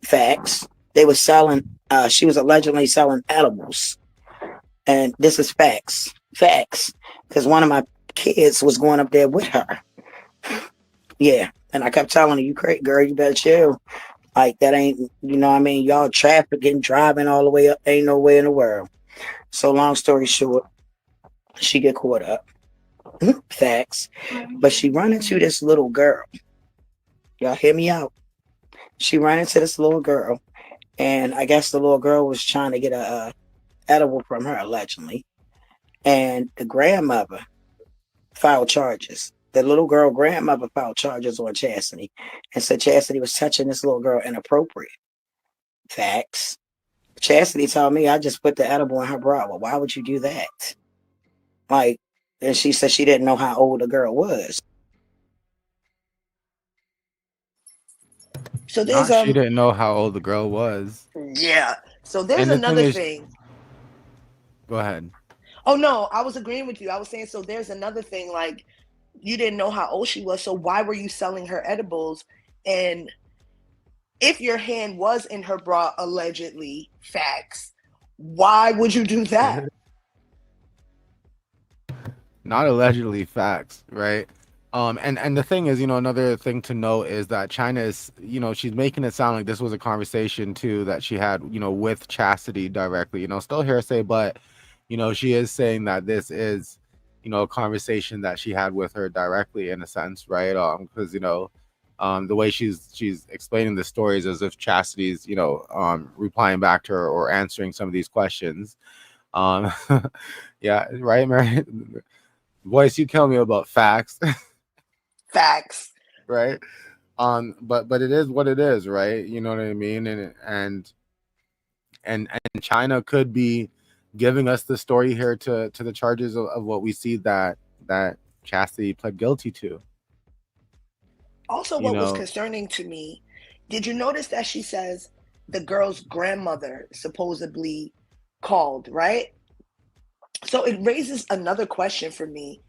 Facts. They were selling. She was allegedly selling edibles, and this is facts. Facts. Because one of my kids was going up there with her. Yeah, and I kept telling her, "You crazy girl, you better chill. Like that ain't, y'all trafficking, driving all the way up. Ain't no way in the world." So long story short, she get caught up. Facts. But she run into this little girl. Y'all hear me out. She ran into this little girl, and I guess the little girl was trying to get a edible from her, allegedly. And the grandmother filed charges. The little girl grandmother filed charges on Chasity and said Chasity was touching this little girl inappropriate. Facts. Chasity told me I just put the edible in her bra. Well, why would you do that? Like, and she said she didn't know how old the girl was. So there's she didn't know how old the girl was. Yeah. So there's another thing. Go ahead. Oh no, I was agreeing with you. I was saying, so there's another thing, like, you didn't know how old she was, so why were you selling her edibles? And if your hand was in her bra, allegedly, facts, why would you do that? Not allegedly, facts, right? And the thing is, another thing to note is that Chyna is, she's making it sound like this was a conversation too that she had, with Chasity directly, still hearsay, but, she is saying that this is, a conversation that she had with her directly in a sense, right? Because, the way she's explaining the stories as if Chassidy's, replying back to her or answering some of these questions. Yeah, right, Mary? Voice, you tell me about facts. Facts. Right. But it is what it is, right? You know what I mean? And Chyna could be giving us the story here to the charges of what we see that Chasity pled guilty to. Also, what was concerning to me, did you notice that she says the girl's grandmother supposedly called, right? So it raises another question for me,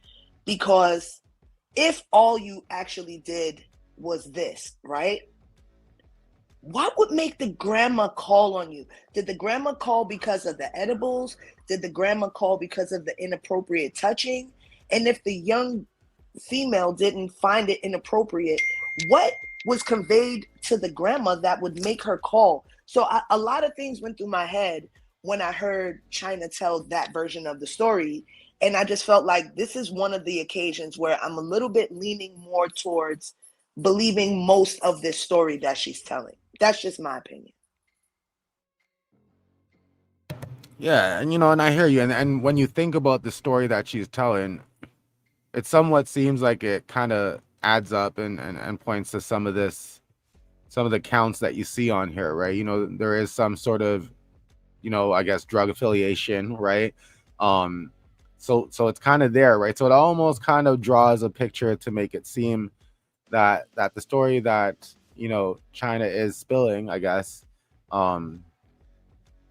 because if all you actually did was this, right? What would make the grandma call on you? Did the grandma call because of the edibles? Did the grandma call because of the inappropriate touching? And if the young female didn't find it inappropriate, what was conveyed to the grandma that would make her call? So a lot of things went through my head when I heard Chyna tell that version of the story. And I just felt like this is one of the occasions where I'm a little bit leaning more towards believing most of this story that she's telling. That's just my opinion. Yeah, and and I hear you. And when you think about the story that she's telling, it somewhat seems like it kind of adds up and points to some of the counts that you see on here, right? There is some sort of, I guess, drug affiliation, right? So it's kind of there, right? So it almost kind of draws a picture to make it seem that the story that Chyna is spilling, I guess,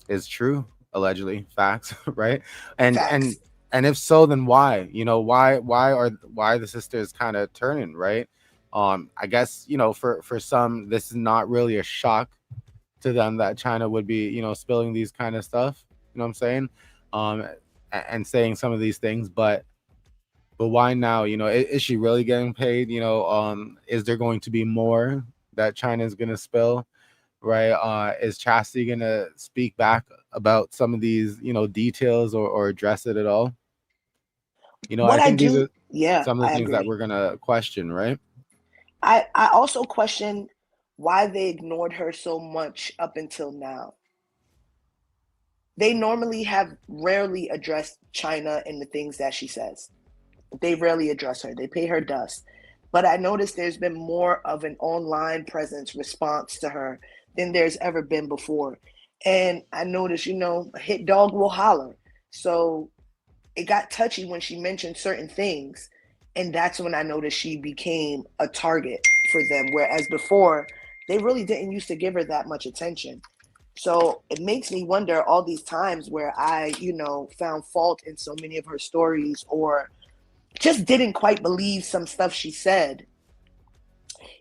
is true, allegedly, facts, right? Facts. And if so, then why? Why the sisters kind of turning, right? I guess for some this is not really a shock to them that Chyna would be, spilling these kind of stuff. You know what I'm saying? Um, and saying some of these things, but why now? Is she really getting paid? Is there going to be more that Chyna is gonna spill? Right? Is Chasity gonna speak back about some of these, details or address it at all? What I I think these do, are yeah, some of I the things that agree. we're gonna question, right? I also question why they ignored her so much up until now. They normally have rarely addressed Chyna and the things that she says. They rarely address her. They pay her dust. But I noticed there's been more of an online presence response to her than there's ever been before. And I noticed, a hit dog will holler. So it got touchy when she mentioned certain things. And that's when I noticed she became a target for them. Whereas before, they really didn't used to give her that much attention. So it makes me wonder all these times where I, found fault in so many of her stories or just didn't quite believe some stuff she said.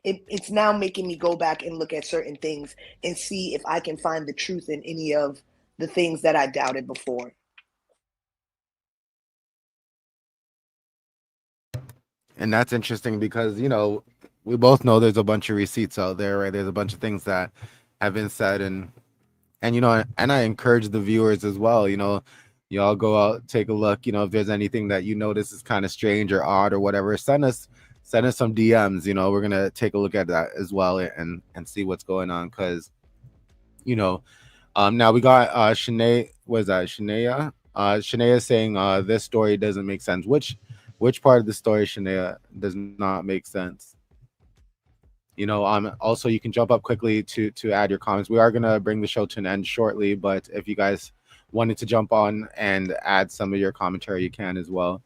It's now making me go back and look at certain things and see if I can find the truth in any of the things that I doubted before. And that's interesting because, we both know there's a bunch of receipts out there, right? There's a bunch of things that have been said, and and I encourage the viewers as well, y'all go out, take a look, if there's anything that you notice is kind of strange or odd or whatever, send us some DMs. We're gonna take a look at that as well and see what's going on, because now we got Shanae, was that Shania? Shania saying this story doesn't make sense. Which part of the story, Shania, does not make sense? Also, you can jump up quickly to add your comments. We are gonna bring the show to an end shortly, but if you guys wanted to jump on and add some of your commentary, you can as well.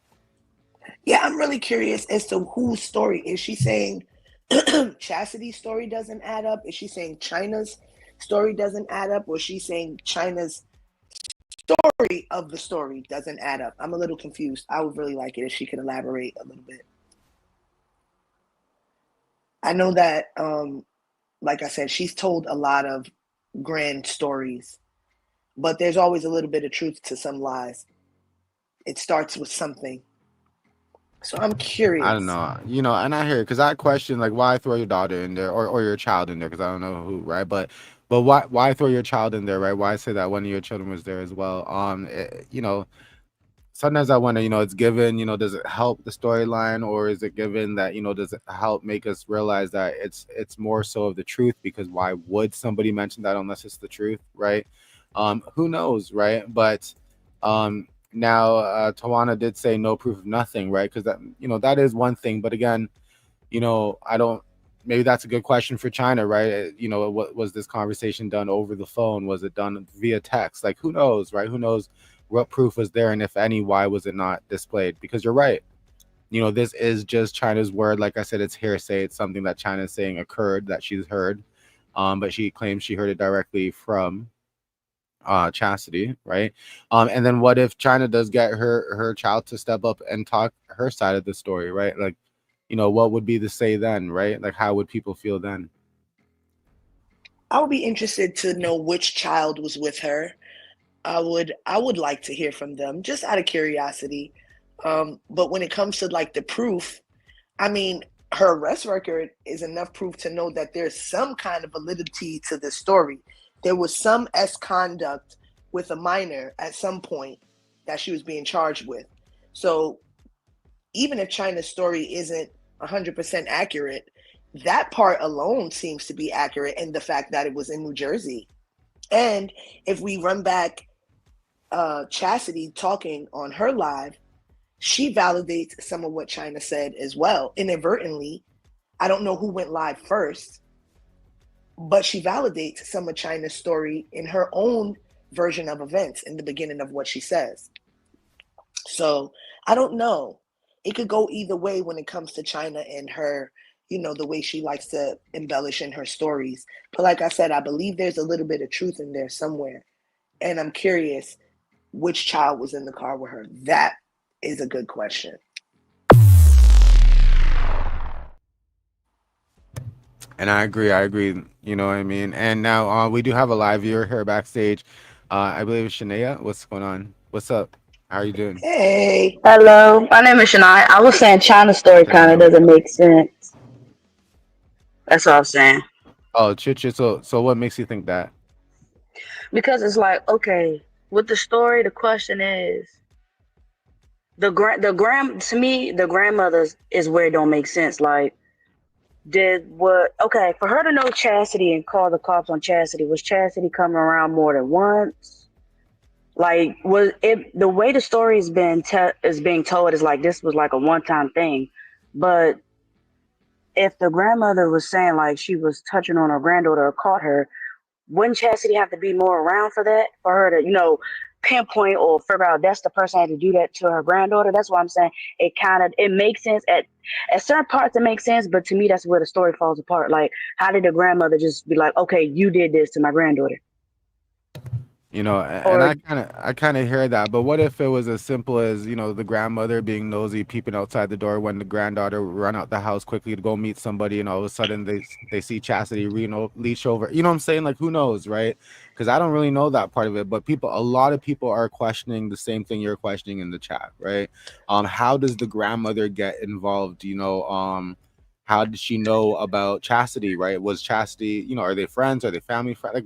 Yeah, I'm really curious as to whose story. Is she saying Chassidy's story doesn't add up? Is she saying Chyna's story doesn't add up? Or is she saying Chyna's story of the story doesn't add up? I'm a little confused. I would really like it if she could elaborate a little bit. I know that, like I said, she's told a lot of grand stories, but there's always a little bit of truth to some lies. It starts with something. So I'm I don't curious. know, and I hear it because I question, like, why throw your daughter in there, or your child in there, because I don't know who, right? But why throw your child in there, right? Why say that one of your children was there as well? Sometimes I wonder, it's given, does it help the storyline, or is it given that, does it help make us realize that it's more so of the truth? Because why would somebody mention that unless it's the truth, right? Who knows, right? But now Tawana did say no proof of nothing, right? Because that is one thing. But again, I don't. Maybe that's a good question for Chyna, right? What was this conversation done over the phone? Was it done via text? Like, who knows, right? Who knows what proof was there, and if any, why was it not displayed? Because you're right. This is just Chyna's word. Like I said, it's hearsay. It's something that Chyna is saying occurred, that she's heard. But she claims she heard it directly from Chassidy, right? And then what if Chyna does get her child to step up and talk her side of the story, right? Like, what would be the say then, right? Like, how would people feel then? I would be interested to know which child was with her. I would like to hear from them just out of curiosity. But when it comes to like the proof, I mean, her arrest record is enough proof to know that there's some kind of validity to the story. There was some conduct with a minor at some point that she was being charged with. So even if Chyna's story isn't 100% accurate, that part alone seems to be accurate, and the fact that it was in New Jersey. And if we run back Chassidy talking on her live, she validates some of what Chyna said as well, inadvertently. I don't know who went live first, but she validates some of Chyna's story in her own version of events in the beginning of what she says. So I don't know. It could go either way when it comes to Chyna and her, the way she likes to embellish in her stories. But like I said, I believe there's a little bit of truth in there somewhere. And I'm curious which child was in the car with her. That is a good question. And I agree. I agree. You know what I mean? And now we do have a live viewer here backstage. I believe it's Shania. What's going on? What's up? How are you doing? Hey, Hello, my name is Shania. I was saying China's story kind Shania, of what's doesn't up? make sense. That's all I'm saying. Oh, Chit. So what makes you think that? Because it's like, okay, with the story, the question is the grand to me, the grandmothers is where it don't make sense. Like, did what? Okay, for her to know Chasity and call the cops on Chasity, was Chasity coming around more than once? Like, was it the way the story is being told is like this was like a one time thing, but if the grandmother was saying like she was touching on her granddaughter or caught her, wouldn't Chasity have to be more around for that? For her to, pinpoint or figure out that's the person that had to do that to her granddaughter? That's why I'm saying it makes sense at certain parts it makes sense, but to me that's where the story falls apart. Like, how did the grandmother just be like, okay, you did this to my granddaughter? And Or I kind of hear that, but what if it was as simple as, the grandmother being nosy, peeping outside the door when the granddaughter run out the house quickly to go meet somebody, and all of a sudden they see Chastity leash over. You know what I'm saying? Like, who knows, right? Because I don't really know that part of it, but a lot of people are questioning the same thing you're questioning in the chat, right? How does the grandmother get involved? How did she know about Chastity, right? Was Chastity, are they friends? Are they family friends? Like,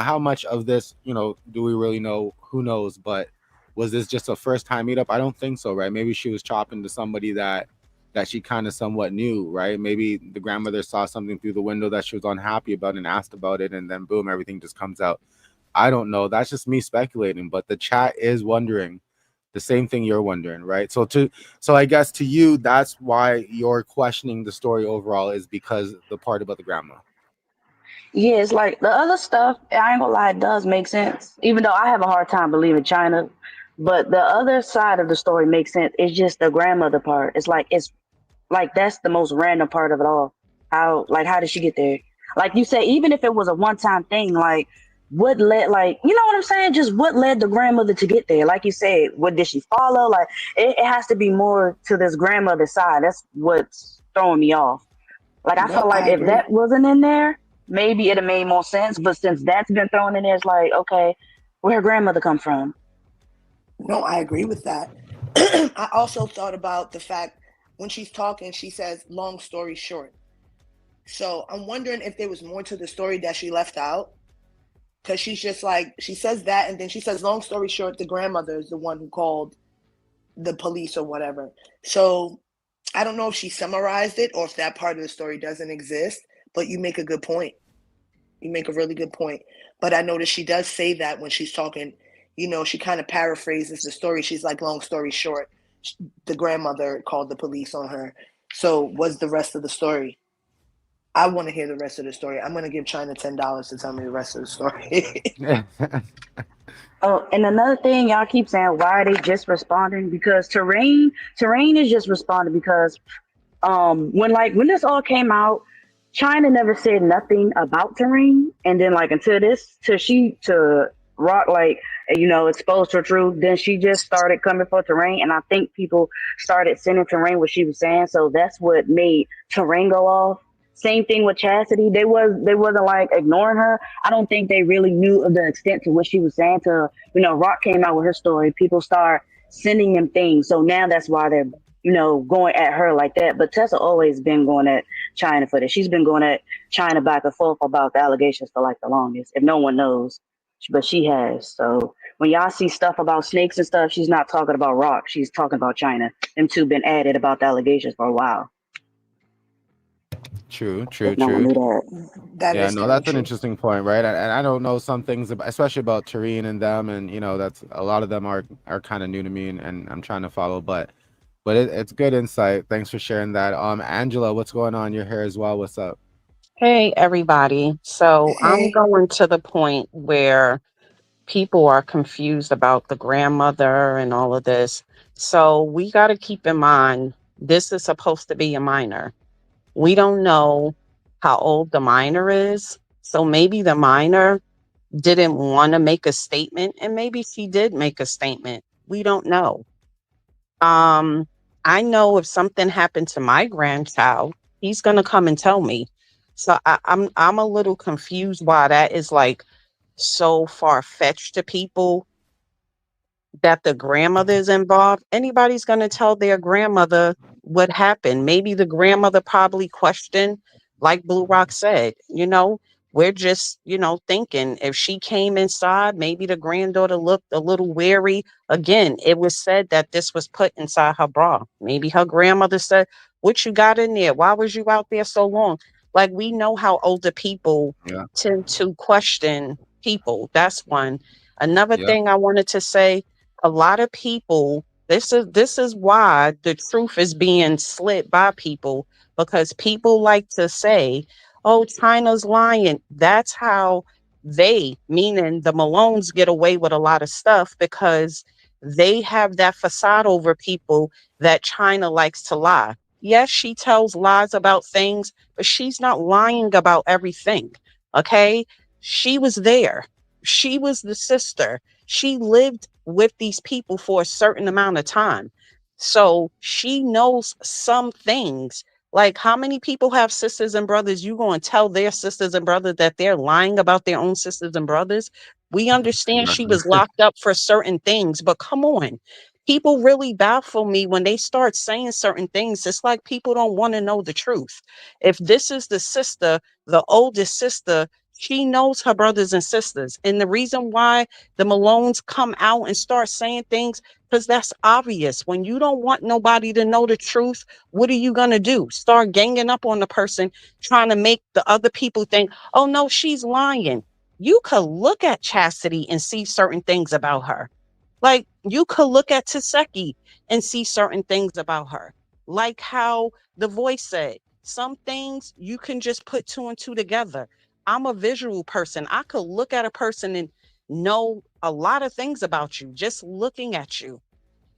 how much of this, do we really know? Who knows? But was this just a first time meetup? I don't think so, right? Maybe she was chopping to somebody that she kind of somewhat knew, right? Maybe the grandmother saw something through the window that she was unhappy about and asked about it, and then boom, everything just comes out. I don't know. That's just me speculating, but the chat is wondering the same thing you're wondering, right? So I guess to you, that's why you're questioning the story overall, is because the part about the grandma. yeah, it's like the other stuff, I ain't gonna lie, it does make sense. Even though I have a hard time believing China. But the other side of the story makes sense. It's just the grandmother part. It's like that's the most random part of it all. How did she get there? Like you said, even if it was a one time thing, like what led, like, you know what I'm saying? Just what led the grandmother to get there? Like you said, what did she follow? Like it has to be more to this grandmother side. That's what's throwing me off. Like I no, felt like I if agree. that wasn't in there, maybe it'd have made more sense. But since that's been thrown in there, it's like, okay, where her grandmother come from? No, I agree with that. I also thought about the fact when she's talking, she says, long story short. So I'm wondering if there was more to the story that she left out. Because she's just like, she says that, and then she says, long story short, the grandmother is the one who called the police or whatever. So I don't know if she summarized it or if that part of the story doesn't exist, but you make a good point. You make a really good point. But I noticed she does say that when she's talking, she kind of paraphrases the story. She's like, long story short, the grandmother called the police on her. So what's the rest of the story? I want to hear the rest of the story. I'm going to give China $10 to tell me the rest of the story. Oh, and another thing, y'all keep saying, why are they just responding? Because terrain is just responding because when this all came out, China never said nothing about terrain, and then like until this to Rock, like, exposed her truth, then she just started coming for terrain, and I think people started sending terrain what she was saying, so that's what made terrain go off. Same thing with Chastity. They wasn't like ignoring her. I don't think they really knew of the extent to what she was saying to, Rock came out with her story. People start sending them things. So now that's why they're, going at her like that. But Tessa always been going at China for this. She's been going at China back and forth about the allegations for like the longest, if no one knows. But she has. So when y'all see stuff about snakes and stuff, she's not talking about Rock. She's talking about China. Them two been added about the allegations for a while. True, If true, no one true. knew that. That Yeah, is no, kind of that's an true. interesting point, right? And I don't know some things about, especially about Tareen and them, and that's a lot of them are kind of new to me, and I'm trying to follow, but it's good insight. Thanks for sharing that. Angela, what's going on? You're here as well. What's up? Hey, everybody. So I'm Hey, going to the point where people are confused about the grandmother and all of this. So we got to keep in mind this is supposed to be a minor. We don't know how old the minor is. So maybe the minor didn't want to make a statement, and maybe she did make a statement. We don't know. I know if something happened to my grandchild, he's going to come and tell me. So I'm a little confused why that is like so far fetched to people that the grandmother is involved. Anybody's going to tell their grandmother what happened. Maybe the grandmother probably questioned, like Blue Rock said, we're just, thinking if she came inside, maybe the granddaughter looked a little wary. Again, it was said that this was put inside her bra. Maybe her grandmother said, what you got in there? Why was you out there so long? Like, we know how older people Yeah. tend to question people. That's one. Another Yeah. thing I wanted to say, a lot of people, this is why the truth is being slid by people, because people like to say, oh, China's lying. That's how they, meaning the Malones, get away with a lot of stuff, because they have that facade over people that China likes to lie. Yes, she tells lies about things, but she's not lying about everything. Okay, she was there, she was the sister, she lived with these people for a certain amount of time. So she knows some things. Like, how many people have sisters and brothers? You going to tell their sisters and brothers that they're lying about their own sisters and brothers? We understand she Exactly. was locked up for certain things, but come on. People really baffle me when they start saying certain things. It's like people don't want to know the truth. If this is the sister, the oldest sister, she knows her brothers and sisters. And the reason why the Malones come out and start saying things, because that's obvious. When you don't want nobody to know the truth, what are you going to do? Start ganging up on the person, trying to make the other people think, oh, no, she's lying. You could look at Chasity and see certain things about her. Like, you could look at Tesehki and see certain things about her. Like how the voice said, some things you can just put two and two together. I'm a visual person. I could look at a person and know a lot of things about you just looking at you.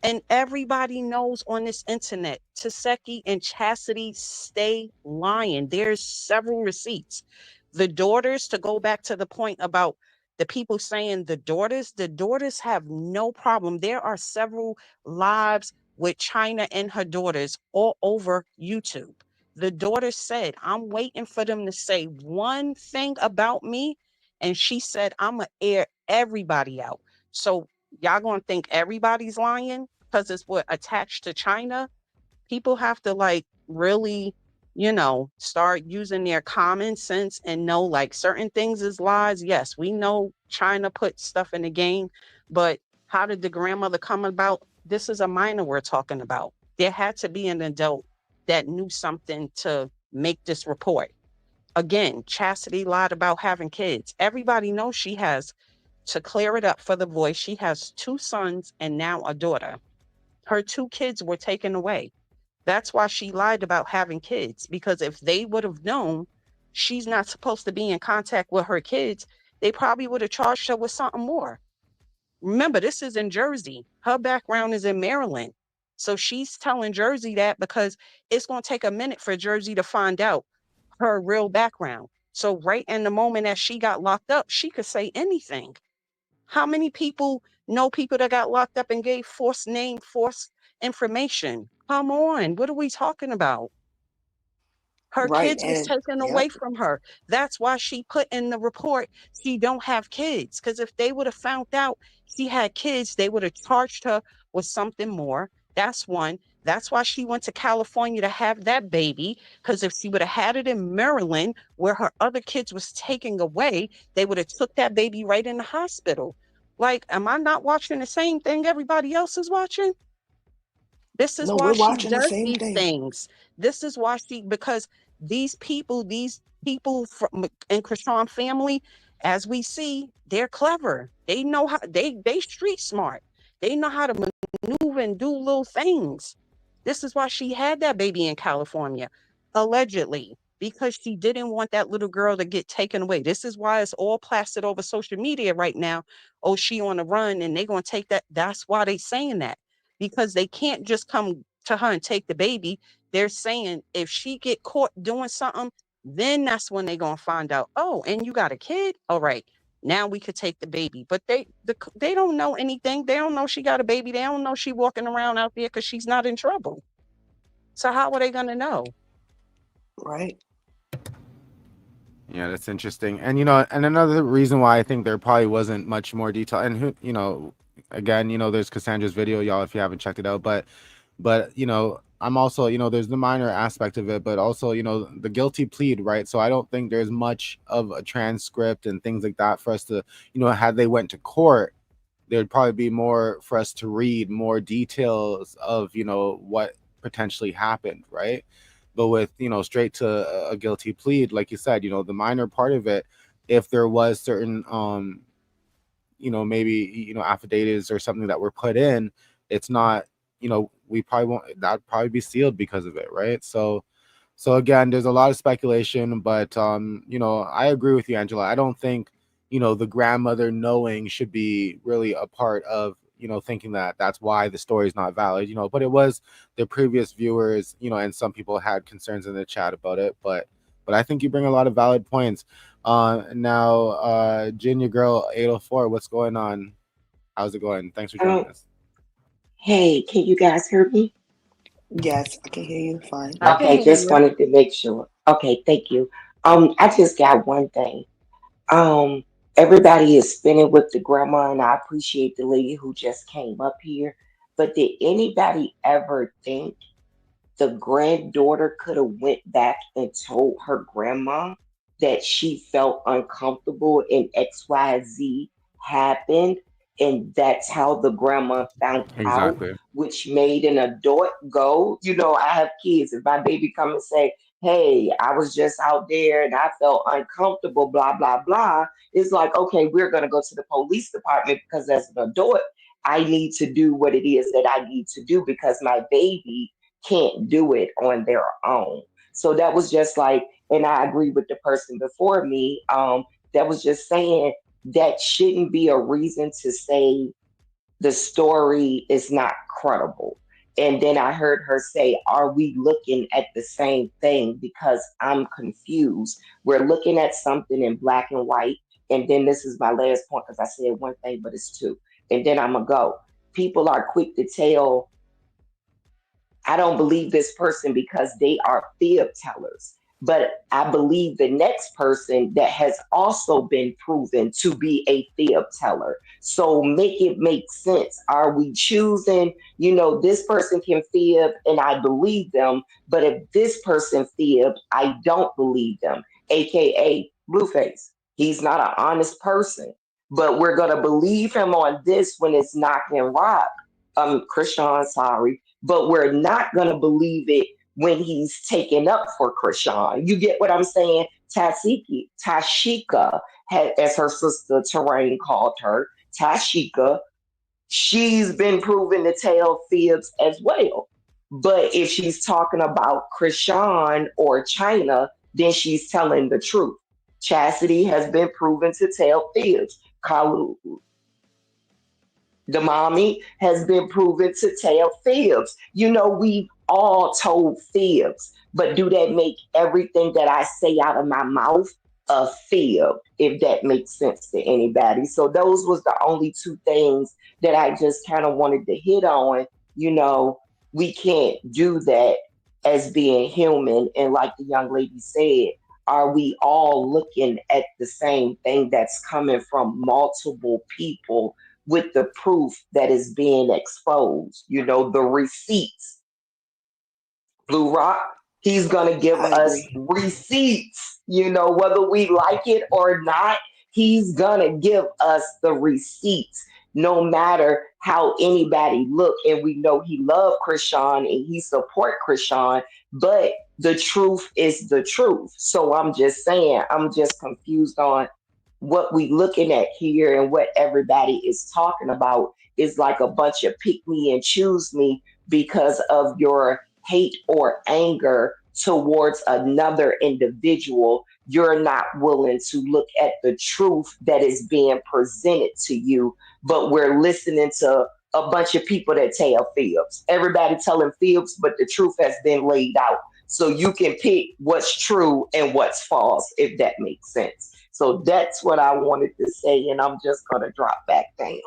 And everybody knows on this internet, Tesehki and Chasity stay lying. There's several receipts. The daughters, to go back to the point about the people saying the daughters have no problem. There are several lives with Chyna and her daughters all over YouTube. The daughter said, I'm waiting for them to say one thing about me. And she said, I'm going to air everybody out. So y'all gonna think everybody's lying because it's what attached to China? People have to like really, start using their common sense and know like certain things is lies. Yes, we know China put stuff in the game, but how did the grandmother come about? This is a minor we're talking about. There had to be an adult that knew something to make this report. Again, Chastity lied about having kids. Everybody knows she has, to clear it up for the voice, she has two sons and now a daughter. Her two kids were taken away. That's why she lied about having kids, because if they would have known she's not supposed to be in contact with her kids, they probably would have charged her with something more. Remember, this is in Jersey. Her background is in Maryland. So she's telling Jersey that because it's going to take a minute for Jersey to find out her real background. So right in the moment that she got locked up, she could say anything. How many people know people that got locked up and gave false name, false information? Come on, what are we talking about? Her Right. kids was And taken away yep. from her. That's why she put in the report she don't have kids. Because if they would have found out she had kids, they would have charged her with something more. That's one. That's why she went to California to have that baby. Because if she would have had it in Maryland, where her other kids was taken away, they would have took that baby right in the hospital. Like, am I not watching the same thing everybody else is watching? This is No, why we're she watching the does same these thing. things. This is why because these people from in Chrisean family, as we see, they're clever. They know how they street smart. They know how to maneuver and do little things. This is why she had that baby in California, allegedly, because she didn't want that little girl to get taken away. This is why it's all plastered over social media right now. Oh, she on the run and they're gonna take that. That's why they saying that, because they can't just come to her and take the baby. They're saying if she get caught doing something, then that's when they're gonna find out. Oh, and you got a kid? All right, now we could take the baby. But they don't know anything. They don't know she got a baby. They don't know she walking around out there because she's not in trouble. So how are they gonna know? Right. Yeah, that's interesting. And and another reason why I think there probably wasn't much more detail, and again, there's Cassandra's video, y'all, if you haven't checked it out. But I'm also, there's the minor aspect of it, but also, the guilty plead, right? So I don't think there's much of a transcript and things like that for us to, had they went to court, there'd probably be more for us to read, more details of, what potentially happened, right? But with, straight to a guilty plead, like you said, the minor part of it, if there was certain maybe affidavits or something that were put in, it's not, we probably won't, that'd probably be sealed because of it, right? So again, there's a lot of speculation, but I agree with you, Angela. I don't think the grandmother knowing should be really a part of thinking that that's why the story is not valid, but it was the previous viewers, and some people had concerns in the chat about it, but I think you bring a lot of valid points. Now, Junior Girl 804, what's going on? How's it going? Thanks for joining us. Hey, can you guys hear me? Yes, I can hear you fine. I can Okay, hear just you. wanted to make sure. Okay, thank you. I just got one thing. Um, Everybody is spinning with the grandma, and I appreciate the lady who just came up here. But did anybody ever think the granddaughter could have went back and told her grandma that she felt uncomfortable and XYZ happened, and that's how the grandma found out, Exactly. which made an adult go, I have kids. If my baby come and say, hey, I was just out there and I felt uncomfortable, blah, blah, blah, it's like, okay, we're going to go to the police department because as an adult, I need to do what it is that I need to do because my baby can't do it on their own. So that was just like, and I agree with the person before me. That was just saying that shouldn't be a reason to say the story is not credible. And then I heard her say, are we looking at the same thing? Because I'm confused. We're looking at something in black and white. And then this is my last point because I said one thing, but it's two. And then I'm going to go. People are quick to tell I don't believe this person because they are fib tellers. But I believe the next person that has also been proven to be a fib teller. So make it make sense. Are we choosing, this person can fib and I believe them, but if this person fibbed, I don't believe them, aka Blueface. He's not an honest person, but we're gonna believe him on this when it's knocking rock. Chrisean, sorry, but we're not going to believe it when he's taken up for Chrisean. You get what I'm saying? Tashika, as her sister Terrain called her, Tashika, she's been proven to tell fibs as well. But if she's talking about Chrisean or Chyna, then she's telling the truth. Chassidy has been proven to tell fibs. The mommy has been proven to tell fibs. We've all told fibs, but do that make everything that I say out of my mouth a fib, if that makes sense to anybody? So those was the only two things that I just kind of wanted to hit on. We can't do that as being human. And like the young lady said, are we all looking at the same thing that's coming from multiple people with the proof that is being exposed, the receipts? Blue Rock, he's going to give I us agree. receipts, whether we like it or not, he's going to give us the receipts no matter how anybody look. And we know he loved Chrisean and he support Chrisean, but the truth is the truth. So I'm just saying, I'm just confused on what we looking at here, and what everybody is talking about is like a bunch of pick me and choose me because of your hate or anger towards another individual. You're not willing to look at the truth that is being presented to you, but we're listening to a bunch of people that tell fibs. Everybody telling fibs, but the truth has been laid out. So you can pick what's true and what's false, if that makes sense. So that's what I wanted to say, and I'm just going to drop back down.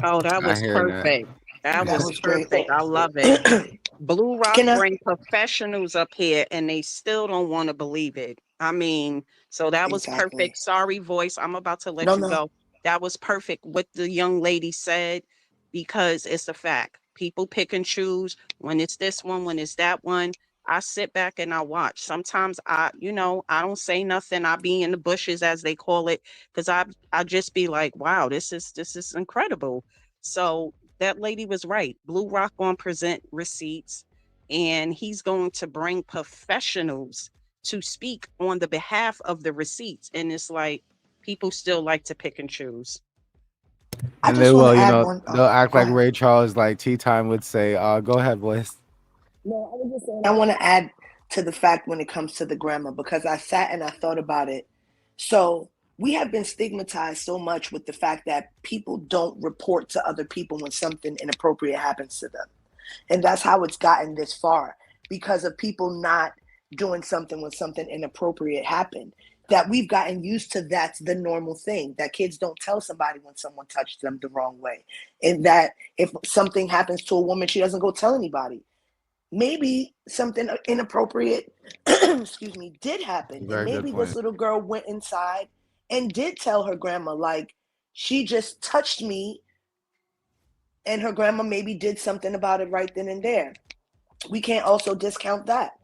Oh, that I was hear that. perfect. That That was was great. perfect. I love it. Blue Rock Can I? bring professionals up here and they still don't want to believe it. I mean, so that was Exactly. perfect. Sorry, voice. I'm about to let No, you no. go. That was perfect what the young lady said because it's a fact. People pick and choose when it's this one, when it's that one. I sit back and I watch. Sometimes I don't say nothing. I be in the bushes as they call it because I just be like, wow, this is incredible. So that lady was right. Blue Rock on present receipts, and he's going to bring professionals to speak on the behalf of the receipts. And it's like people still like to pick and choose. I And they just want will, to you add know, one. they'll act Go like ahead. Ray Charles, like Tea Time would say. Go ahead, voice. No, I was just saying. I want to add to the fact when it comes to the grammar because I sat and I thought about it. So we have been stigmatized so much with the fact that people don't report to other people when something inappropriate happens to them. And that's how it's gotten this far because of people not doing something when something inappropriate happened. That we've gotten used to that's the normal thing. That kids don't tell somebody when someone touched them the wrong way. And that if something happens to a woman, she doesn't go tell anybody. Maybe something inappropriate, excuse me, did happen. And Very good maybe this point. little girl went inside and did tell her grandma, like, she just touched me, and her grandma maybe did something about it right then and there. We can't also discount that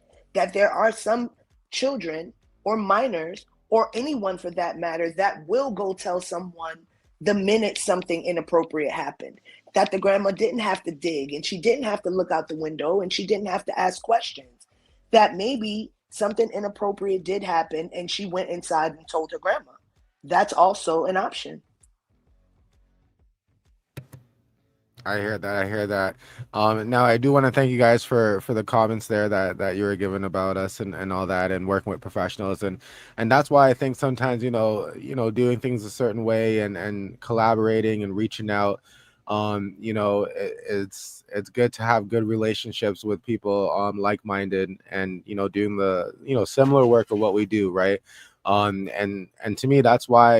there are some children or minors or anyone for that matter that will go tell someone the minute something inappropriate happened, that the grandma didn't have to dig and she didn't have to look out the window and she didn't have to ask questions, that maybe something inappropriate did happen and she went inside and told her grandma. That's also an option. I hear that. I hear that. Now I do want to thank you guys for the comments there that you were giving about us and all that and working with professionals and that's why I think sometimes doing things a certain way and collaborating and reaching out, it's good to have good relationships with people like-minded and doing the similar work of what we do, right? And to me that's why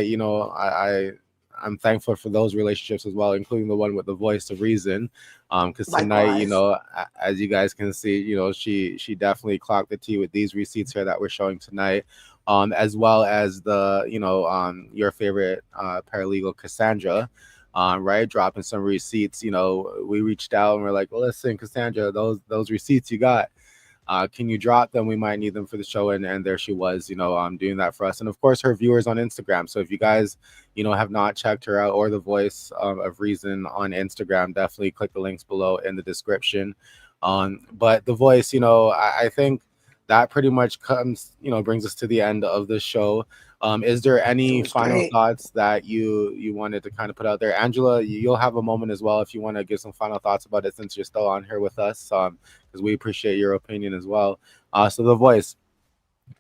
I'm thankful for those relationships as well, including the one with the voice of reason. Because tonight, Likewise. as you guys can see, she definitely clocked the tea with these receipts here that we're showing tonight. As well as your favorite paralegal Cassandra, right, dropping some receipts. We reached out and we're like, well, listen, Cassandra, those receipts you got, can you drop them? We might need them for the show. And there she was, doing that for us. And of course, her viewers on Instagram. So if you guys, have not checked her out or the voice of reason on Instagram, definitely click the links below in the description. But the voice, I think that pretty much brings us to the end of the show. Is there It any was final great. thoughts that you wanted to kind of put out there? Angela, you'll have a moment as well if you want to give some final thoughts about it since you're still on here with us. Because we appreciate your opinion as well. So the voice,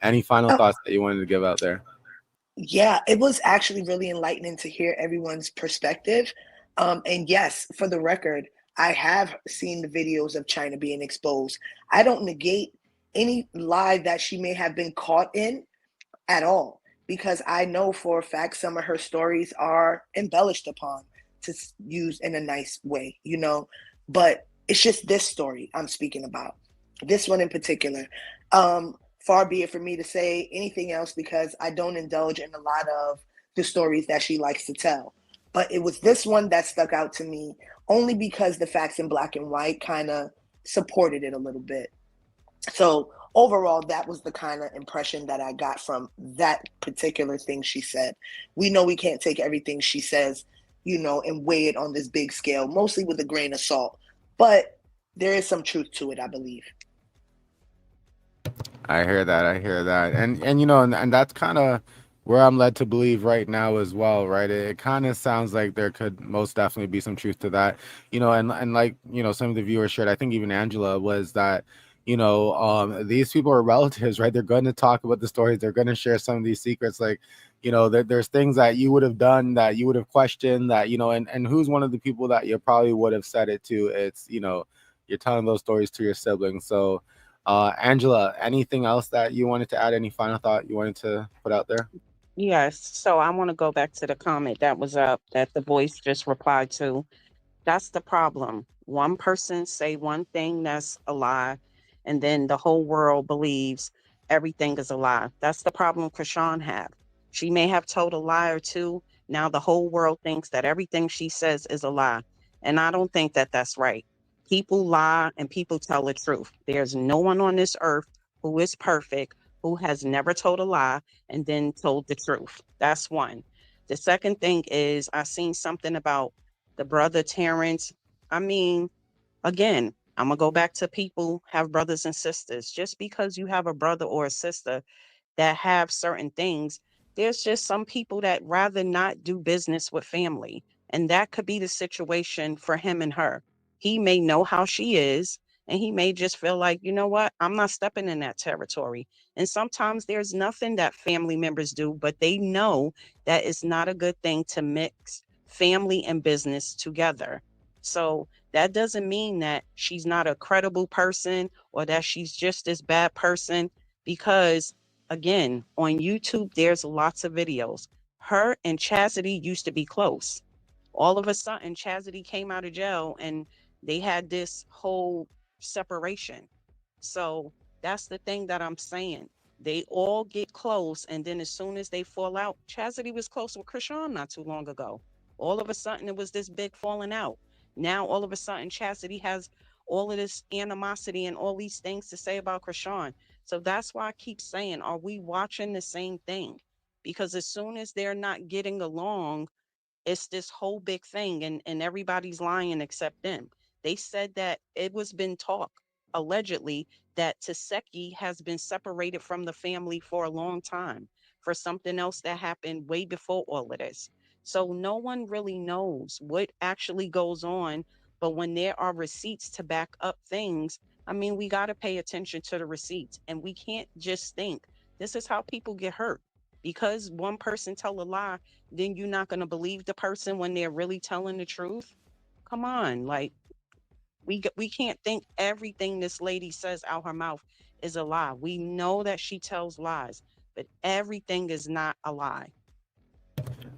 any final Oh, thoughts that you wanted to give out there? yeah, it was actually really enlightening to hear everyone's perspective. And yes, for the record, I have seen the videos of Chyna being exposed. I don't negate any lie that she may have been caught in at all, because I know for a fact some of her stories are embellished upon, to use in a nice way. But it's just this story I'm speaking about, this one in particular. Far be it for me to say anything else because I don't indulge in a lot of the stories that she likes to tell. But it was this one that stuck out to me only because the facts in black and white kind of supported it a little bit. So overall, that was the kind of impression that I got from that particular thing she said. We know we can't take everything she says, and weigh it on this big scale, mostly with a grain of salt. But there is some truth to it, I believe. I hear that. I hear that. And that's kind of where I'm led to believe right now as well, right? It kind of sounds like there could most definitely be some truth to that. And like, some of the viewers shared, I think even Angela was that, these people are relatives, right? They're going to talk about the stories. They're going to share some of these secrets. Like, there's things that you would have done that you would have questioned that, and who's one of the people that you probably would have said it to? It's, you're telling those stories to your siblings. So, Angela, anything else that you wanted to add? Any final thought you wanted to put out there? Yes. So I want to go back to the comment that was up that the voice just replied to. That's the problem. One person say one thing that's a lie, and then the whole world believes everything is a lie. That's the problem Chrisean have. She may have told a lie or two. Now the whole world thinks that everything she says is a lie. And I don't think that that's right. People lie and people tell the truth. There's no one on this earth who is perfect, who has never told a lie and then told the truth. That's one. The second thing is I seen something about the brother Terrence. I mean, again, I'm gonna go back to people have brothers and sisters. Just because you have a brother or a sister that have certain things, there's just some people that rather not do business with family. And that could be the situation for him and her. He may know how she is, and he may just feel like, you know what, I'm not stepping in that territory. And sometimes there's nothing that family members do, but they know that it's not a good thing to mix family and business together. So that doesn't mean that she's not a credible person or that she's just this bad person, because again, on YouTube, there's lots of videos. Her and Chassidy used to be close. All of a sudden, Chassidy came out of jail and they had this whole separation. So that's the thing that I'm saying. They all get close, and then as soon as they fall out, Chassidy was close with Chrisean not too long ago. All of a sudden, it was this big falling out. Now, all of a sudden, Chassidy has all of this animosity and all these things to say about Chrisean. So that's why I keep saying, are we watching the same thing? Because as soon as they're not getting along, it's this whole big thing, and everybody's lying except them. They said that it was been talk, allegedly, that Tesehki has been separated from the family for a long time for something else that happened way before all of this. So no one really knows what actually goes on. But when there are receipts to back up things, I mean, we got to pay attention to the receipts, and we can't just think this is how people get hurt. Because one person tell a lie, then you're not going to believe the person when they're really telling the truth. Come on, like we can't think everything this lady says out her mouth is a lie. We know that she tells lies, but everything is not a lie.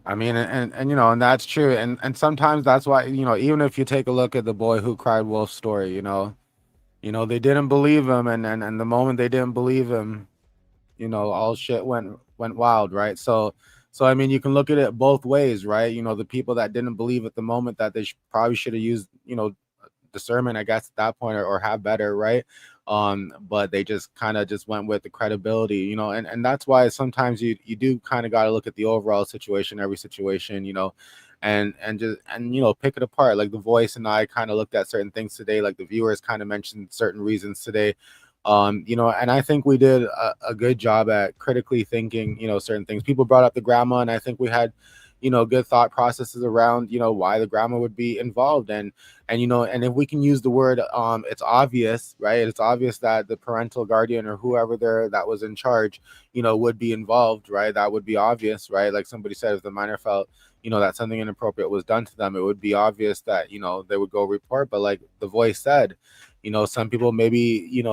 I mean, and you know, and that's true. And sometimes that's why, you know, even if you take a look at the boy who cried wolf story, they didn't believe him, and the moment they didn't believe him, all shit went wild, right? So I mean, you can look at it both ways, right? The people that didn't believe at the moment, that they probably should have used, discernment, I guess, at that point, or have better, right? But they just kind of just went with the credibility, and that's why sometimes you do kind of got to look at the overall situation, every situation, and pick it apart. Like The Voice and I kind of looked at certain things today, like the viewers kind of mentioned certain reasons today. And I think we did a good job at critically thinking, certain things. People brought up the grandma, and I think we had, good thought processes around, why the grandma would be involved. And if we can use the word, it's obvious, right? It's obvious that the parental guardian or whoever that was in charge, would be involved, right? That would be obvious, right? Like somebody said, if the minor felt, that something inappropriate was done to them, it would be obvious that, they would go report. But like The Voice said, some people maybe,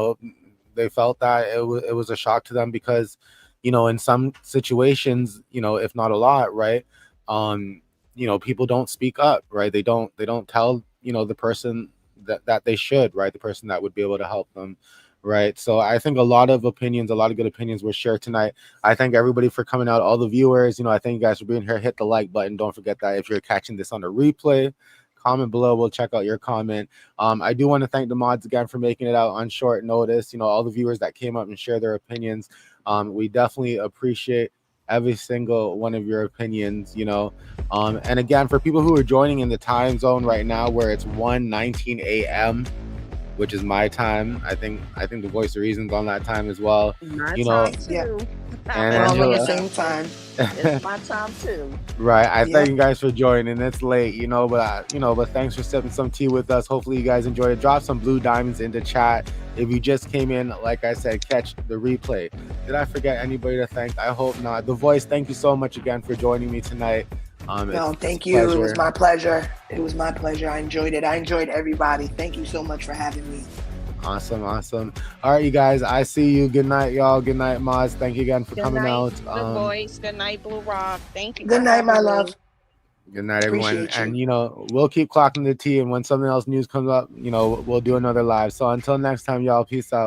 they felt that it was a shock to them because, in some situations, if not a lot, right, people don't speak up, right? They don't tell, the person that they should, right? The person that would be able to help them, right? So I think a lot of good opinions were shared tonight. I thank everybody for coming out, all the viewers. I thank you guys for being here. Hit the like button. Don't forget that if you're catching this on a replay, comment below. We'll check out your comment. I do want to thank the mods again for making it out on short notice. All the viewers that came up and shared their opinions. We definitely appreciate every single one of your opinions. And again, for people who are joining in the time zone right now where it's 1:19 a.m., which is my time. I think the Voice of Reason's on that time as well. My time too. Yeah. And We're all on the Angela, same time. It's my time too. right. I Yeah. thank you guys for joining. It's late, but thanks for sipping some tea with us. Hopefully you guys enjoyed it. Drop some blue diamonds into chat. If you just came in, like I said, catch the replay. Did I forget anybody to thank? I hope not. The Voice, thank you so much again for joining me tonight. No, thank you. It was my pleasure. It was my pleasure. I enjoyed it. I enjoyed everybody. Thank you so much for having me. Awesome. All right, you guys. I see you. Good night, y'all. Good night, Moz. Thank you again for coming out. The Voice. Good night, Blue Rock. Thank you. Good night, my love. Good night, everyone. Appreciate you. And we'll keep clocking the tea. And when something else news comes up, we'll do another live. So until next time, y'all. Peace out.